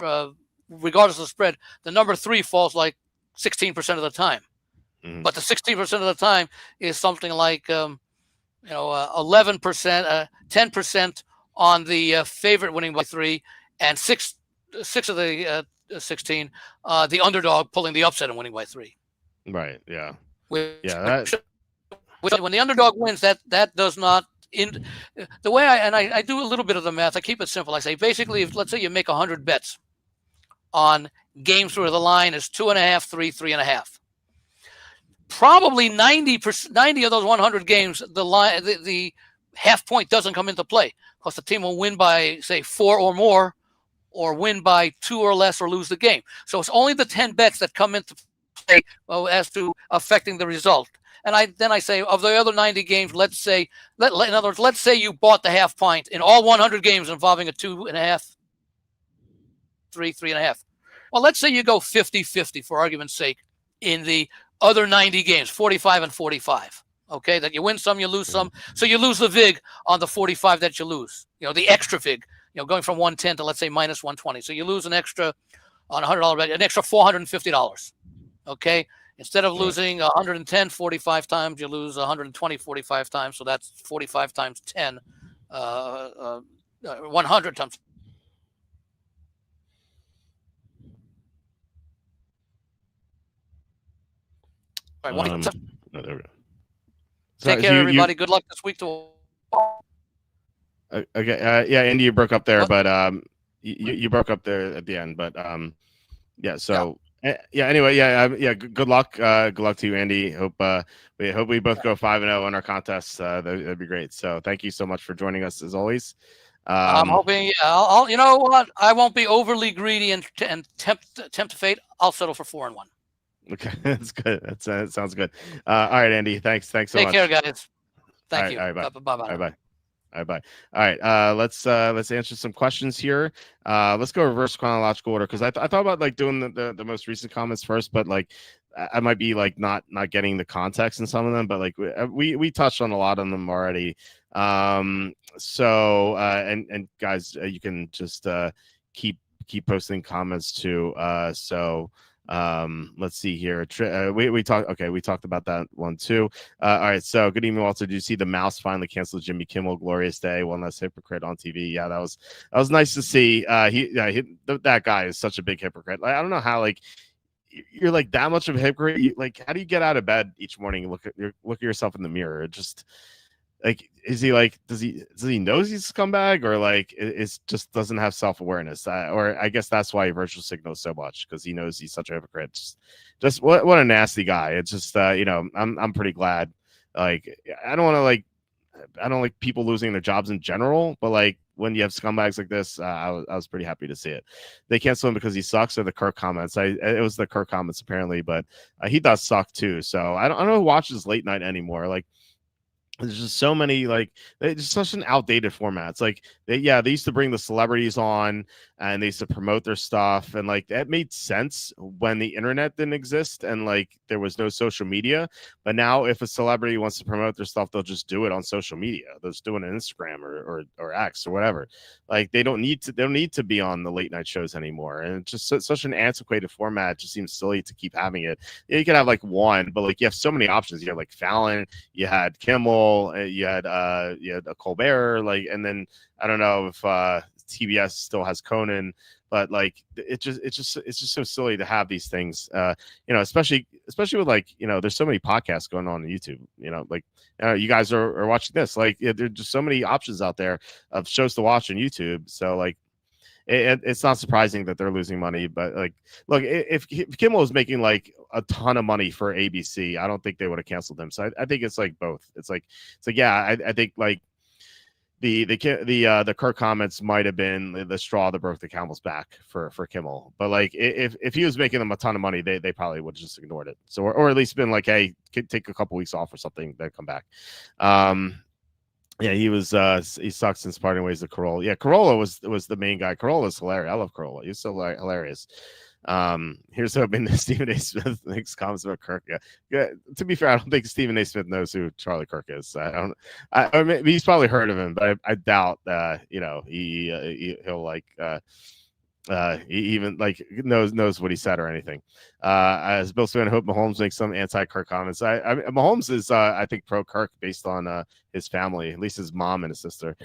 regardless of the spread, the number 3 falls like 16% of the time. But the 16% of the time is something like 11%, 10% on the favorite winning by 3, and 6 of the 16 the underdog pulling the upset and winning by 3. Right. Yeah. When the underdog wins, that does not the way I do a little bit of the math. I keep it simple. I say basically, if let's say you make 100 bets on games where the line is 2.5, 3, 3.5. Probably 90 of those 100 games, the half point doesn't come into play because the team will win by, say, 4 or more, or win by 2 or less, or lose the game. So it's only the 10 bets that come into play as to affecting the result. And then I say, of the other 90 games, let's say you bought the half point in all 100 games involving a 2.5, 3, 3.5. Well, let's say you go 50-50 for argument's sake in the other 90 games, 45 and 45. Okay, that you win some, you lose some. So you lose the VIG on the 45 that you lose. The extra VIG, going from 110 to, let's say, minus 120. So you lose an extra on $100 bet, an extra $450. Okay, instead of losing 110 45 times, you lose 120 45 times. So that's 45 times 10, 100 times. There we go. Take care, everybody. Good luck this week to Okay. Yeah, Andy, you broke up there, Oh. but you broke up there at the end, but yeah. So Yeah. yeah. Anyway, yeah, yeah. Good luck. Good luck to you, Andy. Hope we both go 5-0 in our contests. That'd be great. So thank you so much for joining us as always. I'm hoping. Yeah, I'll. You know what? I won't be overly greedy and tempt fate. I'll settle for 4-1. Okay, that's good. That sounds good. All right, Andy. Thanks so Take much. care, guys. All Thank right, you. all right, bye. Bye All right, bye. bye. All right, bye. All right, let's answer some questions here. Let's go reverse chronological order because I thought about like doing the most recent comments first, but like I might be like not getting the context in some of them, but like we touched on a lot of them already. So and guys, you can just keep posting comments too. So let's see here. We talked about that one too. All right, so good evening, Walter. Did you see the mouse finally canceled Jimmy Kimmel? Glorious day, one less hypocrite on TV. Yeah, that was nice to see. That guy is such a big hypocrite. Like, I don't know how like you're like that much of a hypocrite. Like, how do you get out of bed each morning and look at yourself in the mirror? It just like, is he like, does he know he's a scumbag, or like it's just doesn't have self-awareness, or I guess that's why he virtual signals so much, because he knows he's such a hypocrite. Just what a nasty guy. It's just I'm pretty glad. Like, I don't like people losing their jobs in general, but like when you have scumbags like this, I was pretty happy to see it. They canceled him because he sucks, or the Kirk comments. It was the Kirk comments apparently, but he does suck too. So I don't know who watches late night anymore. Like, there's just so many, like, it's just such an outdated format. It's like they used to bring the celebrities on and they used to promote their stuff, and like that made sense when the internet didn't exist and like there was no social media. But now if a celebrity wants to promote their stuff, they'll just do it on social media. They'll just do it on Instagram or X or whatever. Like they don't need to be on the late night shows anymore. And it's just such an antiquated format. It just seems silly to keep having it. Yeah, you can have like one, but like you have so many options. You have like Fallon, you had Kimmel, you had a Colbert, like, and then I don't know if TBS still has Conan, but like it's just so silly to have these things, especially with like, there's so many podcasts going on YouTube, like you guys are watching this, like there's just so many options out there of shows to watch on YouTube. So like it's not surprising that they're losing money, but like, look, if Kimmel was making like a ton of money for ABC, I don't think they would have canceled him. So I think it's like both. It's like yeah, I think like the Kirk comments might have been the straw that broke the camel's back for Kimmel. But like if he was making them a ton of money, they probably would have just ignored it. So or at least been like, hey, take a couple weeks off or something, then come back. Yeah, he sucks since parting ways with Corolla. Yeah, Corolla was the main guy. Corolla's hilarious. I love Corolla. He's so hilarious. Here's hoping that Stephen A. Smith makes comments about Kirk. Yeah. To be fair, I don't think Stephen A. Smith knows who Charlie Kirk is. I mean, he's probably heard of him, but I doubt he'll like he even like knows what he said or anything. As Bill Swin, I hope Mahomes makes some anti-Kirk comments. Mahomes is I think pro Kirk based on his family, at least his mom and his sister.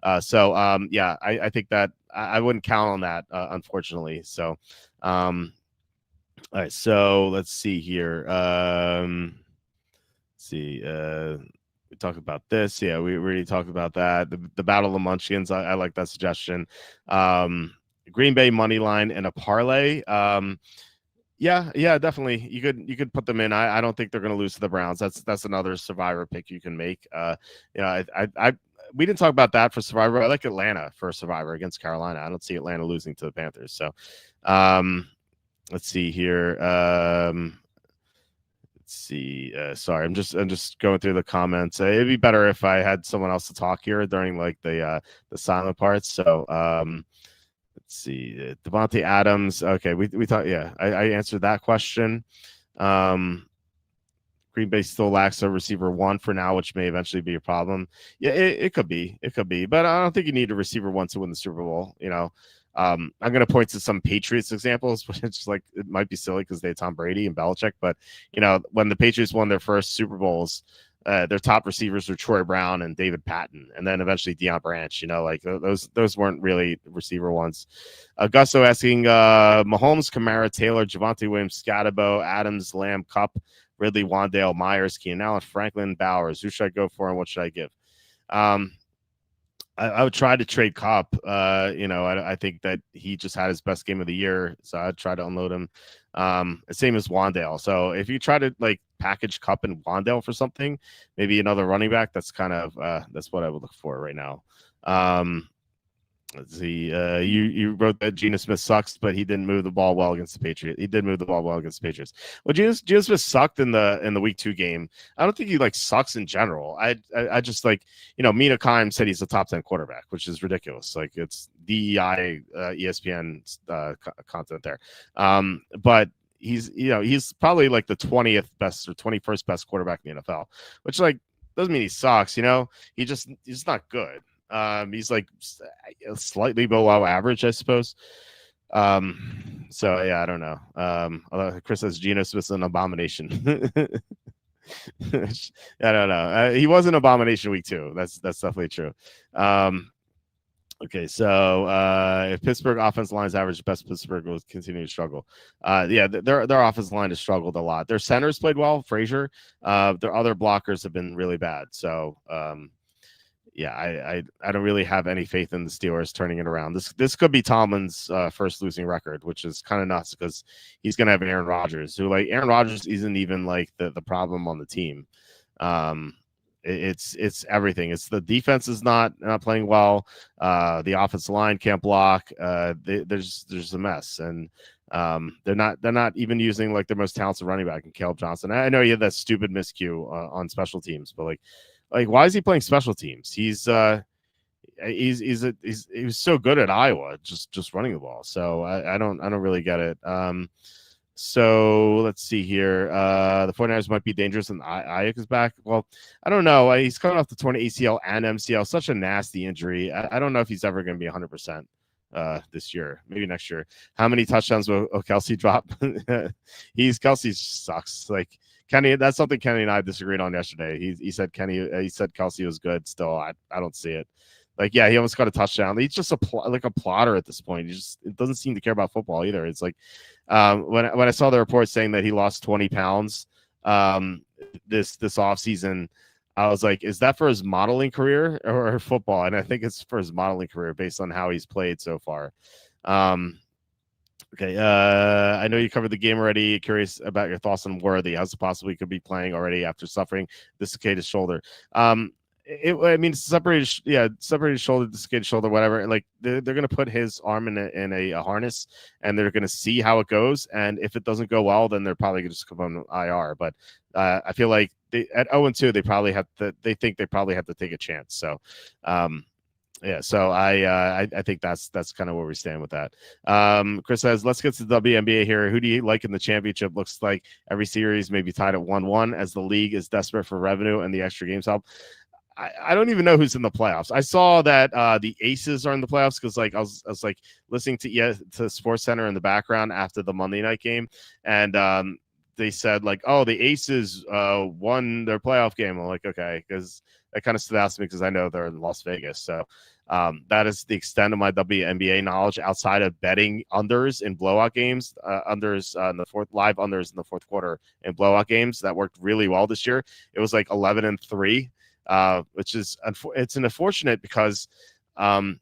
Yeah, I think that I wouldn't count on that, unfortunately. So all right, so let's see here. We talked about this. Yeah, we already talked about that. The Battle of the Munchkins. I like that suggestion. Green Bay money line and a parlay. Yeah, definitely. You could put them in. I don't think they're going to lose to the Browns. That's another survivor pick you can make. We didn't talk about that for survivor. I like Atlanta for survivor against Carolina. I don't see Atlanta losing to the Panthers. So, let's see here. Let's see. Sorry, I'm just going through the comments. It'd be better if I had someone else to talk here during like the silent parts. So, let's see. Devontae Adams. Okay, we thought. Yeah, I answered that question. Green Bay still lacks a receiver one for now, which may eventually be a problem. Yeah, it could be, but I don't think you need a receiver one to win the Super Bowl. I'm going to point to some Patriots examples, which is like, it might be silly because they had Tom Brady and Belichick, but when the Patriots won their first Super Bowls, their top receivers were Troy Brown and David Patton, and then eventually Deion Branch. Like those weren't really receiver ones. Augusto asking Mahomes, Kamara, Taylor, Javonte Williams, Scatabo, Adams, Lamb, Cup, Ridley, Wandale, Myers, Keenan Allen, Franklin, Bowers. Who should I go for and what should I give? I would try to trade Cop. I think that he just had his best game of the year, so I'd try to unload him. Same as Wandale. So if you try to like package Cup and Wandale for something, maybe another running back, that's kind of that's what I would look for right now. Let's see. You wrote that Geno Smith sucks, but he didn't move the ball well against the Patriots. He did move the ball well against the Patriots. Well, Geno Smith sucked in the week 2 game. I don't think he like sucks in general. I just like, Mina Kimes said he's a top 10 quarterback, which is ridiculous. Like it's DEI ESPN content there. But he's probably like the 20th best or 21st best quarterback in the NFL, which like doesn't mean he sucks. He's not good. He's like slightly below average, I suppose. So yeah, I don't know. Chris says Geno Smith's an abomination. I don't know. He was an abomination week 2. That's definitely true. Okay, so if Pittsburgh offense line is average, best Pittsburgh will continue to struggle. Yeah, their offensive line has struggled a lot. Their centers played well, Frazier. Their other blockers have been really bad. So yeah, I don't really have any faith in the Steelers turning it around. This could be Tomlin's first losing record, which is kind of nuts because he's gonna have Aaron Rodgers, who like Aaron Rodgers isn't even like the problem on the team. It's everything. It's the defense is not playing well. The offensive line can't block. There's a mess, and they're not even using like their most talented running back in Caleb Johnson. I know he had that stupid miscue on special teams, but like, why is he playing special teams? He was so good at Iowa, just running the ball. So I don't really get it. So let's see here. The 49ers might be dangerous, and Ayuk is back. Well, I don't know. He's coming off the torn ACL and MCL. Such a nasty injury. I don't know if he's ever going to be 100% this year. Maybe next year. How many touchdowns will Kelsey drop? Kelsey sucks. Like Kenny, that's something Kenny and I disagreed on yesterday. He said Kelsey was good. Still, I don't see it. Like, yeah, he almost got a touchdown. He's just a plotter at this point. It doesn't seem to care about football either. It's like when I saw the report saying that he lost 20 pounds this offseason, I was like, is that for his modeling career or football? And I think it's for his modeling career based on how he's played so far. Okay, I know you covered the game already. Curious about your thoughts on Worthy. How's it possibly could be playing already after suffering dislocated shoulder? Separated shoulder, dislocated shoulder, whatever. Like they're going to put his arm in a harness, and they're going to see how it goes. And if it doesn't go well, then they're probably going to just come on IR. But I feel like at 0-2, they think they probably have to take a chance. So, yeah, so I think that's kind of where we stand with that. Chris says, let's get to the WNBA here. Who do you like in the championship? Looks like every series may be tied at 1-1 as the league is desperate for revenue and the extra games help. I don't even know who's in the playoffs. I saw that the Aces are in the playoffs because like I was like listening to Sports Center in the background after the Monday night game, and they said like, oh, the Aces won their playoff game. I'm like, okay, because that kind of stood out to me because I know they're in Las Vegas. So that is the extent of my WNBA knowledge outside of betting unders in blowout games, unders in the live unders in the fourth quarter in blowout games. That worked really well this year. It was like 11-3. Which is it's an unfortunate because in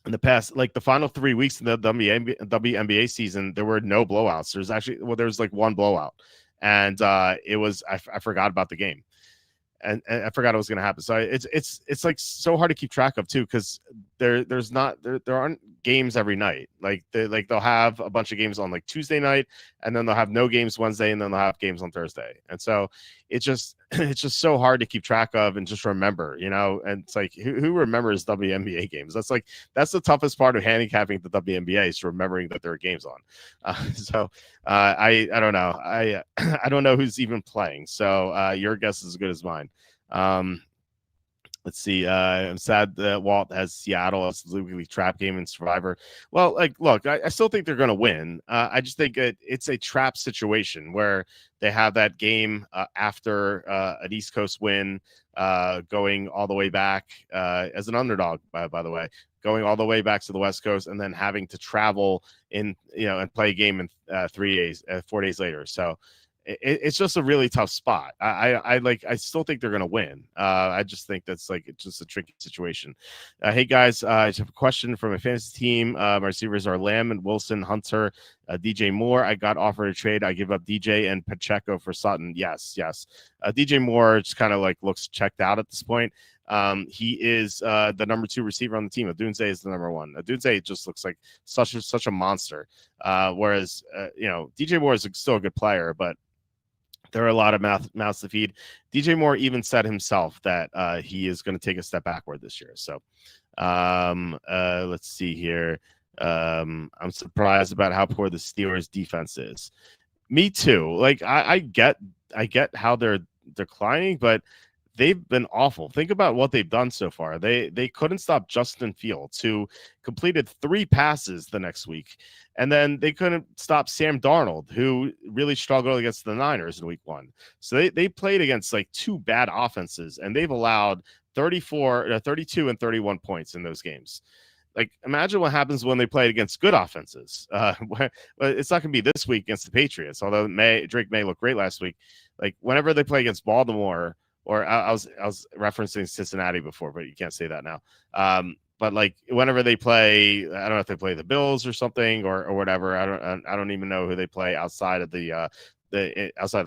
the past, like the final 3 weeks in the WNBA season, there were no blowouts. There was like one blowout, and it was I forgot about the game, and I forgot it was going to happen. So it's like so hard to keep track of too because there aren't games every night. Like they'll have a bunch of games on like Tuesday night, and then they'll have no games Wednesday, and then they'll have games on Thursday. And so it's just so hard to keep track of and just remember, and it's like who remembers WNBA games? That's the toughest part of handicapping the WNBA is remembering that there are games on. So I don't know. I don't know who's even playing. So your guess is as good as mine. Let's see. I'm sad that Walt has Seattle as the weekly trap game in Survivor. Well, like, look, I still think they're going to win. I just think it's a trap situation where they have that game after an East Coast win, going all the way back as an underdog, by the way, going all the way back to the West Coast, and then having to travel and play a game in 4 days later. So it's just a really tough spot. I still think they're going to win. I just think that's like it's just a tricky situation. Hey guys, I just have a question from a fantasy team. My receivers are Lamb and Wilson, Hunter, DJ Moore. I got offered a trade. I give up DJ and Pacheco for Sutton. Yes. DJ Moore just kind of like looks checked out at this point. He is the number 2 receiver on the team. Odunze is the number 1. Odunze just looks like such a monster. Whereas DJ Moore is still a good player, but there are a lot of mouths to feed. DJ Moore even said himself that he is going to take a step backward this year. So let's see here. I'm surprised about how poor the Steelers defense is. Me too. Like I get how they're declining, but they've been awful. Think about what they've done so far. They couldn't stop Justin Fields, who completed 3 passes the next week. And then they couldn't stop Sam Darnold, who really struggled against the Niners in week 1. So they played against like 2 bad offenses, and they've allowed 32 and 31 points in those games. Like, imagine what happens when they play against good offenses. It's not going to be this week against the Patriots, although Drake May looked great last week. Like, whenever they play against Baltimore, or I was referencing Cincinnati before, but you can't say that now. But like whenever they play, I don't know if they play the Bills or something or whatever. I don't even know who they play outside of the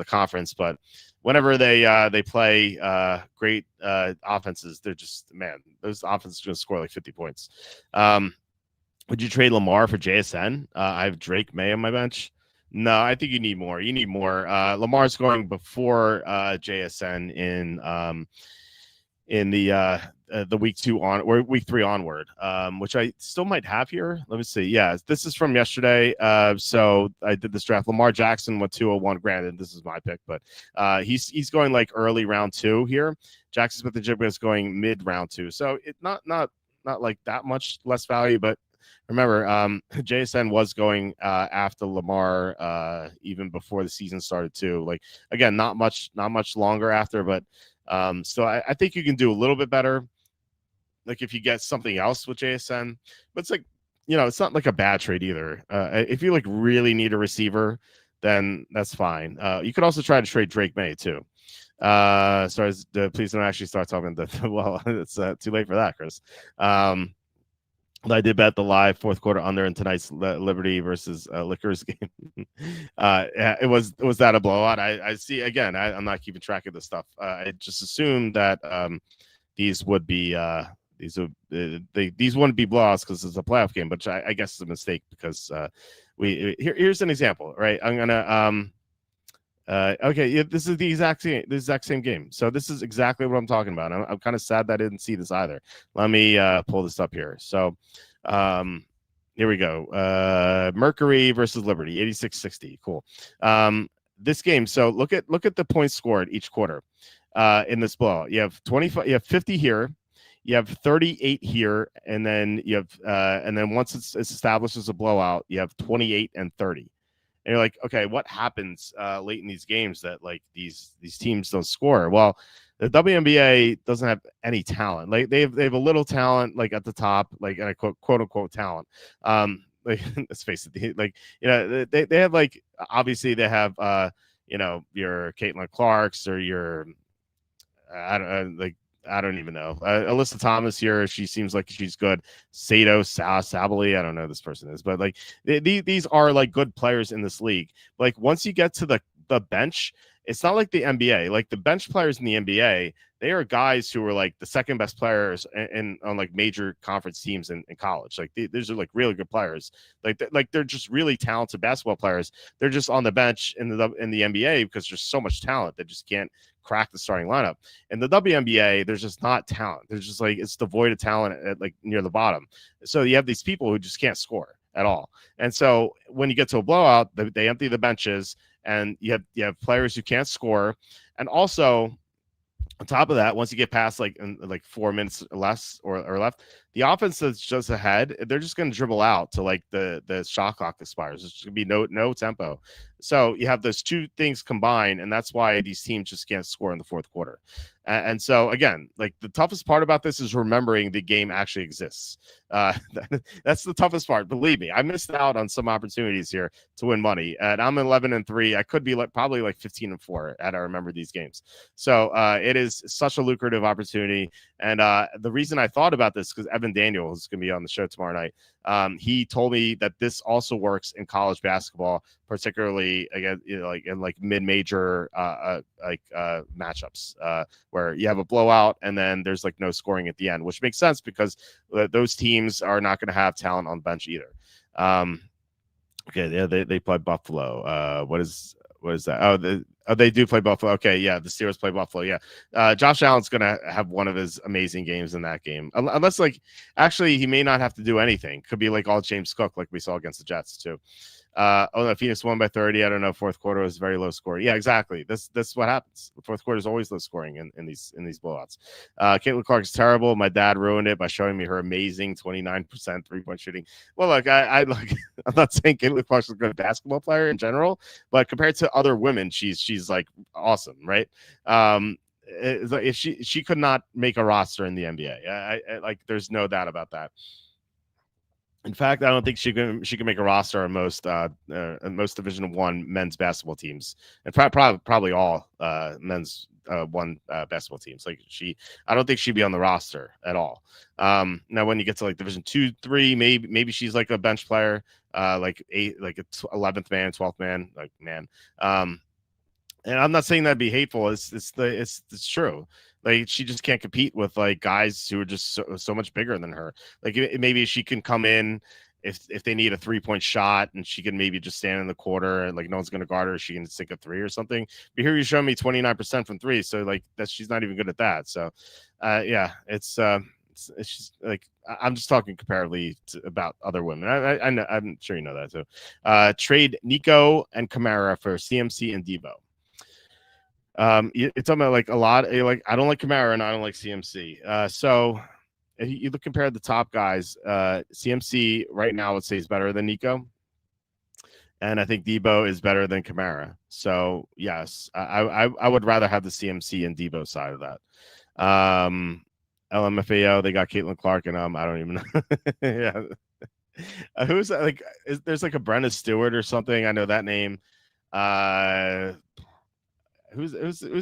conference. But whenever they play great offenses, they're just, man, those offenses are going to score like 50 points. Would you trade Lamar for JSN? I have Drake May on my bench. No, I think you need more. Lamar's going before JSN in the week 2 on or week 3 onward, which I still might have here. Let me see. Yeah, this is from yesterday. So I did this draft. Lamar Jackson went 201. Granted, this is my pick, but he's going like early round 2 here. Jackson Smith-Njigba is going mid round 2. So it not like that much less value, but remember, JSN was going after Lamar even before the season started too. Like again, not much longer after, but so I think you can do a little bit better. Like if you get something else with JSN, but it's like it's not like a bad trade either. If you like really need a receiver, then that's fine. You could also try to trade Drake May too. Please don't actually start talking. Well, it's too late for that, Chris. I did bet the live fourth quarter under in tonight's Liberty versus Liquors game. It was that a blowout? I see. Again, I'm not keeping track of this stuff. I just assumed that these would be these wouldn't be blowouts because it's a playoff game, but I guess it's a mistake because here's an example, right? I'm gonna okay, yeah, this is the exact same game. So this is exactly what I'm talking about. I'm kind of sad that I didn't see this either. Let me pull this up here. So here we go. Mercury versus Liberty, 86-60. Cool. This game. So look at the points scored each quarter in this blowout. You have 25. You have 50 here. You have 38 here, and then you have and then once it's established as a blowout, you have 28 and 30. And you're like, okay, what happens late in these games that like these teams don't score? Well, the WNBA doesn't have any talent. Like they have a little talent like at the top, like and I quote unquote talent. Like let's face it, they have like obviously they have your Caitlin Clarks or your I don't even know. Alyssa Thomas here. She seems like she's good. Sato Sabali. I don't know who this person is, but like these are like good players in this league. Like once you get to the bench, it's not like the NBA. Like the bench players in the NBA, they are guys who are like the second best players on like major conference teams in college. Like these are like really good players. Like they're just really talented basketball players. They're just on the bench in the NBA because there's so much talent that just can't crack the starting lineup. In the WNBA, there's just not talent. There's just like it's devoid of talent at like near the bottom. So you have these people who just can't score at all. And so when you get to a blowout, they empty the benches, and you have players who can't score. And also on top of that, once you get past like 4 minutes or less or left, the offense that's just ahead, they're just going to dribble out to like the shot clock expires. There's going to be no tempo. So you have those two things combined, and that's why these teams just can't score in the fourth quarter. And so again, like the toughest part about this is remembering the game actually exists. That's the toughest part. Believe me, I missed out on some opportunities here to win money, and I'm 11-3. I could be probably 15-4 had I remembered these games. So it is such a lucrative opportunity. And the reason I thought about this because Evan Daniel is going to be on the show tomorrow night. He told me that this also works in college basketball, particularly again, in mid-major matchups where you have a blowout and then there's no scoring at the end, which makes sense because those teams are not going to have talent on the bench either. Okay, yeah, they play Buffalo. What is that? They do play Buffalo. Okay, yeah, the Steelers play Buffalo. Yeah, Josh Allen's going to have one of his amazing games in that game, unless actually he may not have to do anything. Could be all James Cook, like we saw against the Jets too. Phoenix won by 30. I don't know. Fourth quarter was very low scoring. Yeah, exactly. That's what happens. The fourth quarter is always low scoring in these blowouts. Caitlin Clark's terrible. My dad ruined it by showing me her amazing 29% 3-point shooting. Well, look, I'm not saying Caitlin Clark's a good basketball player in general, but compared to other women, she's awesome, right? If she could not make a roster in the NBA, I there's no doubt about that. In fact, I don't think she can make a roster on most Division I men's basketball teams, and probably all men's one basketball teams. I don't think she'd be on the roster at all. Now, when you get to Division 2, 3, maybe she's a bench player, a 11th man, 12th man, and I'm not saying that'd be hateful. It's true. She just can't compete with guys who are just so much bigger than her. Maybe she can come in if they need a 3-point shot and she can maybe just stand in the quarter and no one's going to guard her. She can sink a 3 or something. But here you show me 29% from 3. So that she's not even good at that. So yeah, it's just I'm just talking comparatively about other women. I know, I'm sure you know that too. Trade Nico and Kamara for CMC and Debo. You're talking about a lot. I don't like Kamara and I don't like CMC. So if you compare the top guys, CMC right now, let's say, is better than Nico, and I think Debo is better than Kamara. So yes, I would rather have the CMC and Debo side of that. LMFAO, they got Caitlin Clark and I don't even know. Yeah, who's that? There's a Brenna Stewart or something. I know that name. Who's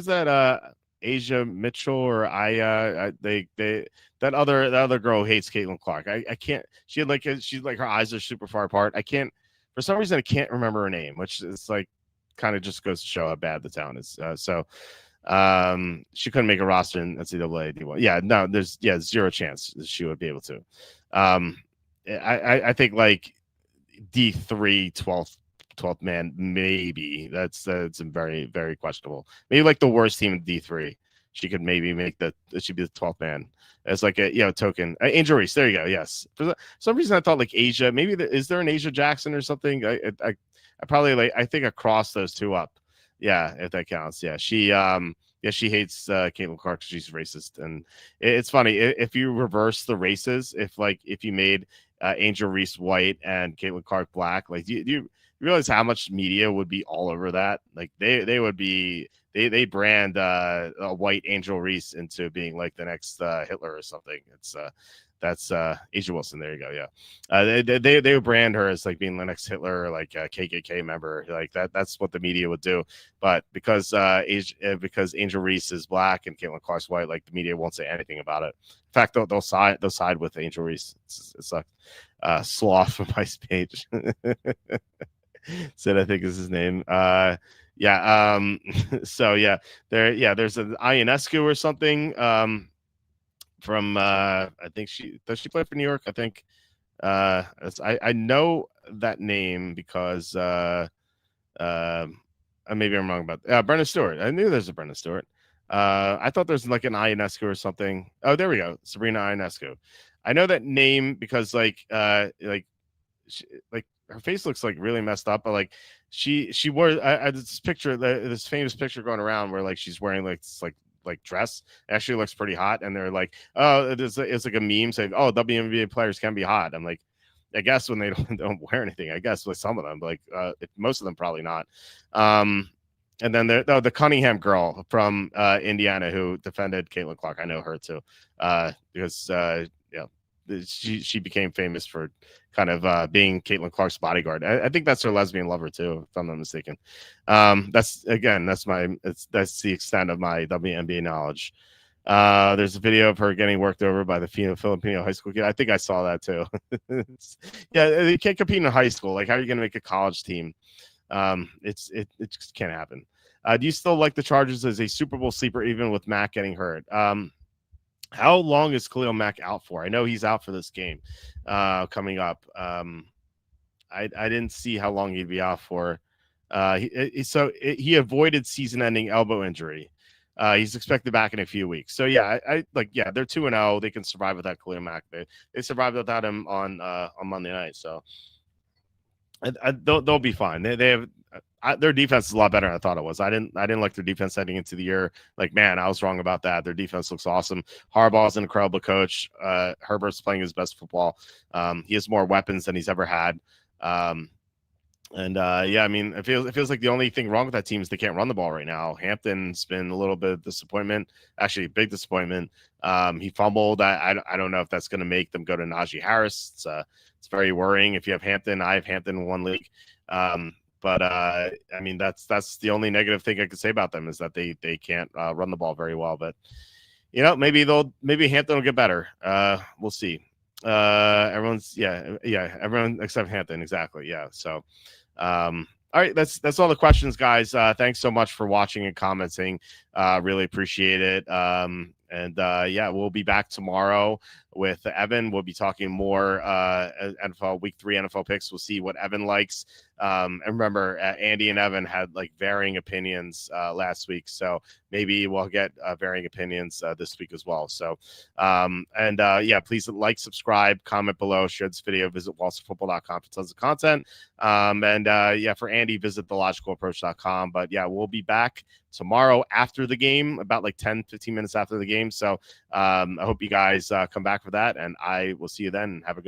that? Asia Mitchell or that other girl hates Caitlin Clark. I can't. She's her eyes are super far apart. I can't, for some reason I can't remember her name, which is kind of just goes to show how bad the town is. So she couldn't make a roster in NCAA. Yeah, no, there's zero chance she would be able to. I think D3 12th man, maybe that's very, very questionable. Maybe the worst team in D3, she could maybe make she'd be the 12th man as a token. Angel Reese, there you go. Yes, for some reason I thought Asia, maybe is there an Asia Jackson or something? I probably I think I crossed those two up. Yeah, if that counts. Yeah, she hates Caitlin Clark. She's racist, and it's funny if you reverse the races. If you made Angel Reese white and Caitlin Clark black, you realize how much media would be all over that? They would be they brand a white Angel Reese into being the next Hitler or something. That's Asia Wilson. There you go. Yeah, they would brand her as being the next Hitler, or a KKK member. That's what the media would do. But because Angel Reese is black and Caitlin Clark's white, the media won't say anything about it. In fact, they'll side with Angel Reese. It's a sloth from Vice page. Sid, I think is his name. So there's an Andy Iskoe or something from I think does she play for New York? I think I know that name because maybe I'm wrong about Brenna Stewart. I knew there's a Brenna Stewart. I thought there's an Andy Iskoe or something. Oh, there we go, Sabrina Andy Iskoe. I know that name because her face looks really messed up, but she wore this picture, this famous picture going around where she's wearing this dress. It actually looks pretty hot, and they're oh, it's a meme saying, oh, WNBA players can be hot. I'm I guess when they don't wear anything, I guess with some of them, like most of them probably not. And then the Cunningham girl from Indiana who defended Caitlin Clark. I know her too, because she became famous for kind of being Caitlin Clark's bodyguard. I think that's her lesbian lover too, if I'm not mistaken. That's the extent of my WNBA knowledge. There's a video of her getting worked over by the Filipino high school kid. I think I saw that too. Yeah, you can't compete in high school. Like, how are you going to make a college team? It just can't happen. Do you still like the Chargers as a Super Bowl sleeper, even with Mac getting hurt? How long is Khalil Mack out for? I know he's out for this game coming up. I didn't see how long he'd be out for. He avoided season-ending elbow injury. He's expected back in a few weeks. So yeah, they're 2-0. They can survive without Khalil Mack. They survived without him on Monday night. So they'll be fine. They have their defense is a lot better than I thought it was. I didn't like their defense heading into the year. Like, man, I was wrong about that. Their defense looks awesome. Harbaugh's an incredible coach. Herbert's playing his best football. He has more weapons than he's ever had. I mean, it feels like the only thing wrong with that team is they can't run the ball right now. Hampton's been a little bit of disappointment, actually a big disappointment. He fumbled. I don't know if that's going to make them go to Najee Harris. It's very worrying. If you have Hampton, I have Hampton in one league. I mean, that's the only negative thing I could say about them is that they can't run the ball very well. But maybe Hampton will get better. We'll see. Everyone except Hampton, exactly. Yeah. So all right, that's all the questions, guys. Thanks so much for watching and commenting. Really appreciate it. We'll be back tomorrow with Evan. We'll be talking more NFL Week 3 NFL picks. We'll see what Evan likes. And remember, Andy and Evan had like varying opinions last week, so maybe we'll get varying opinions this week as well. So, please like, subscribe, comment below, share this video, visit waltfootball.com for tons of content. For Andy, visit thelogicalapproach.com. But yeah, we'll be back tomorrow after the game, about like 10-15 minutes after the game. So I hope you guys come back for that, and I will see you then. Have a good night.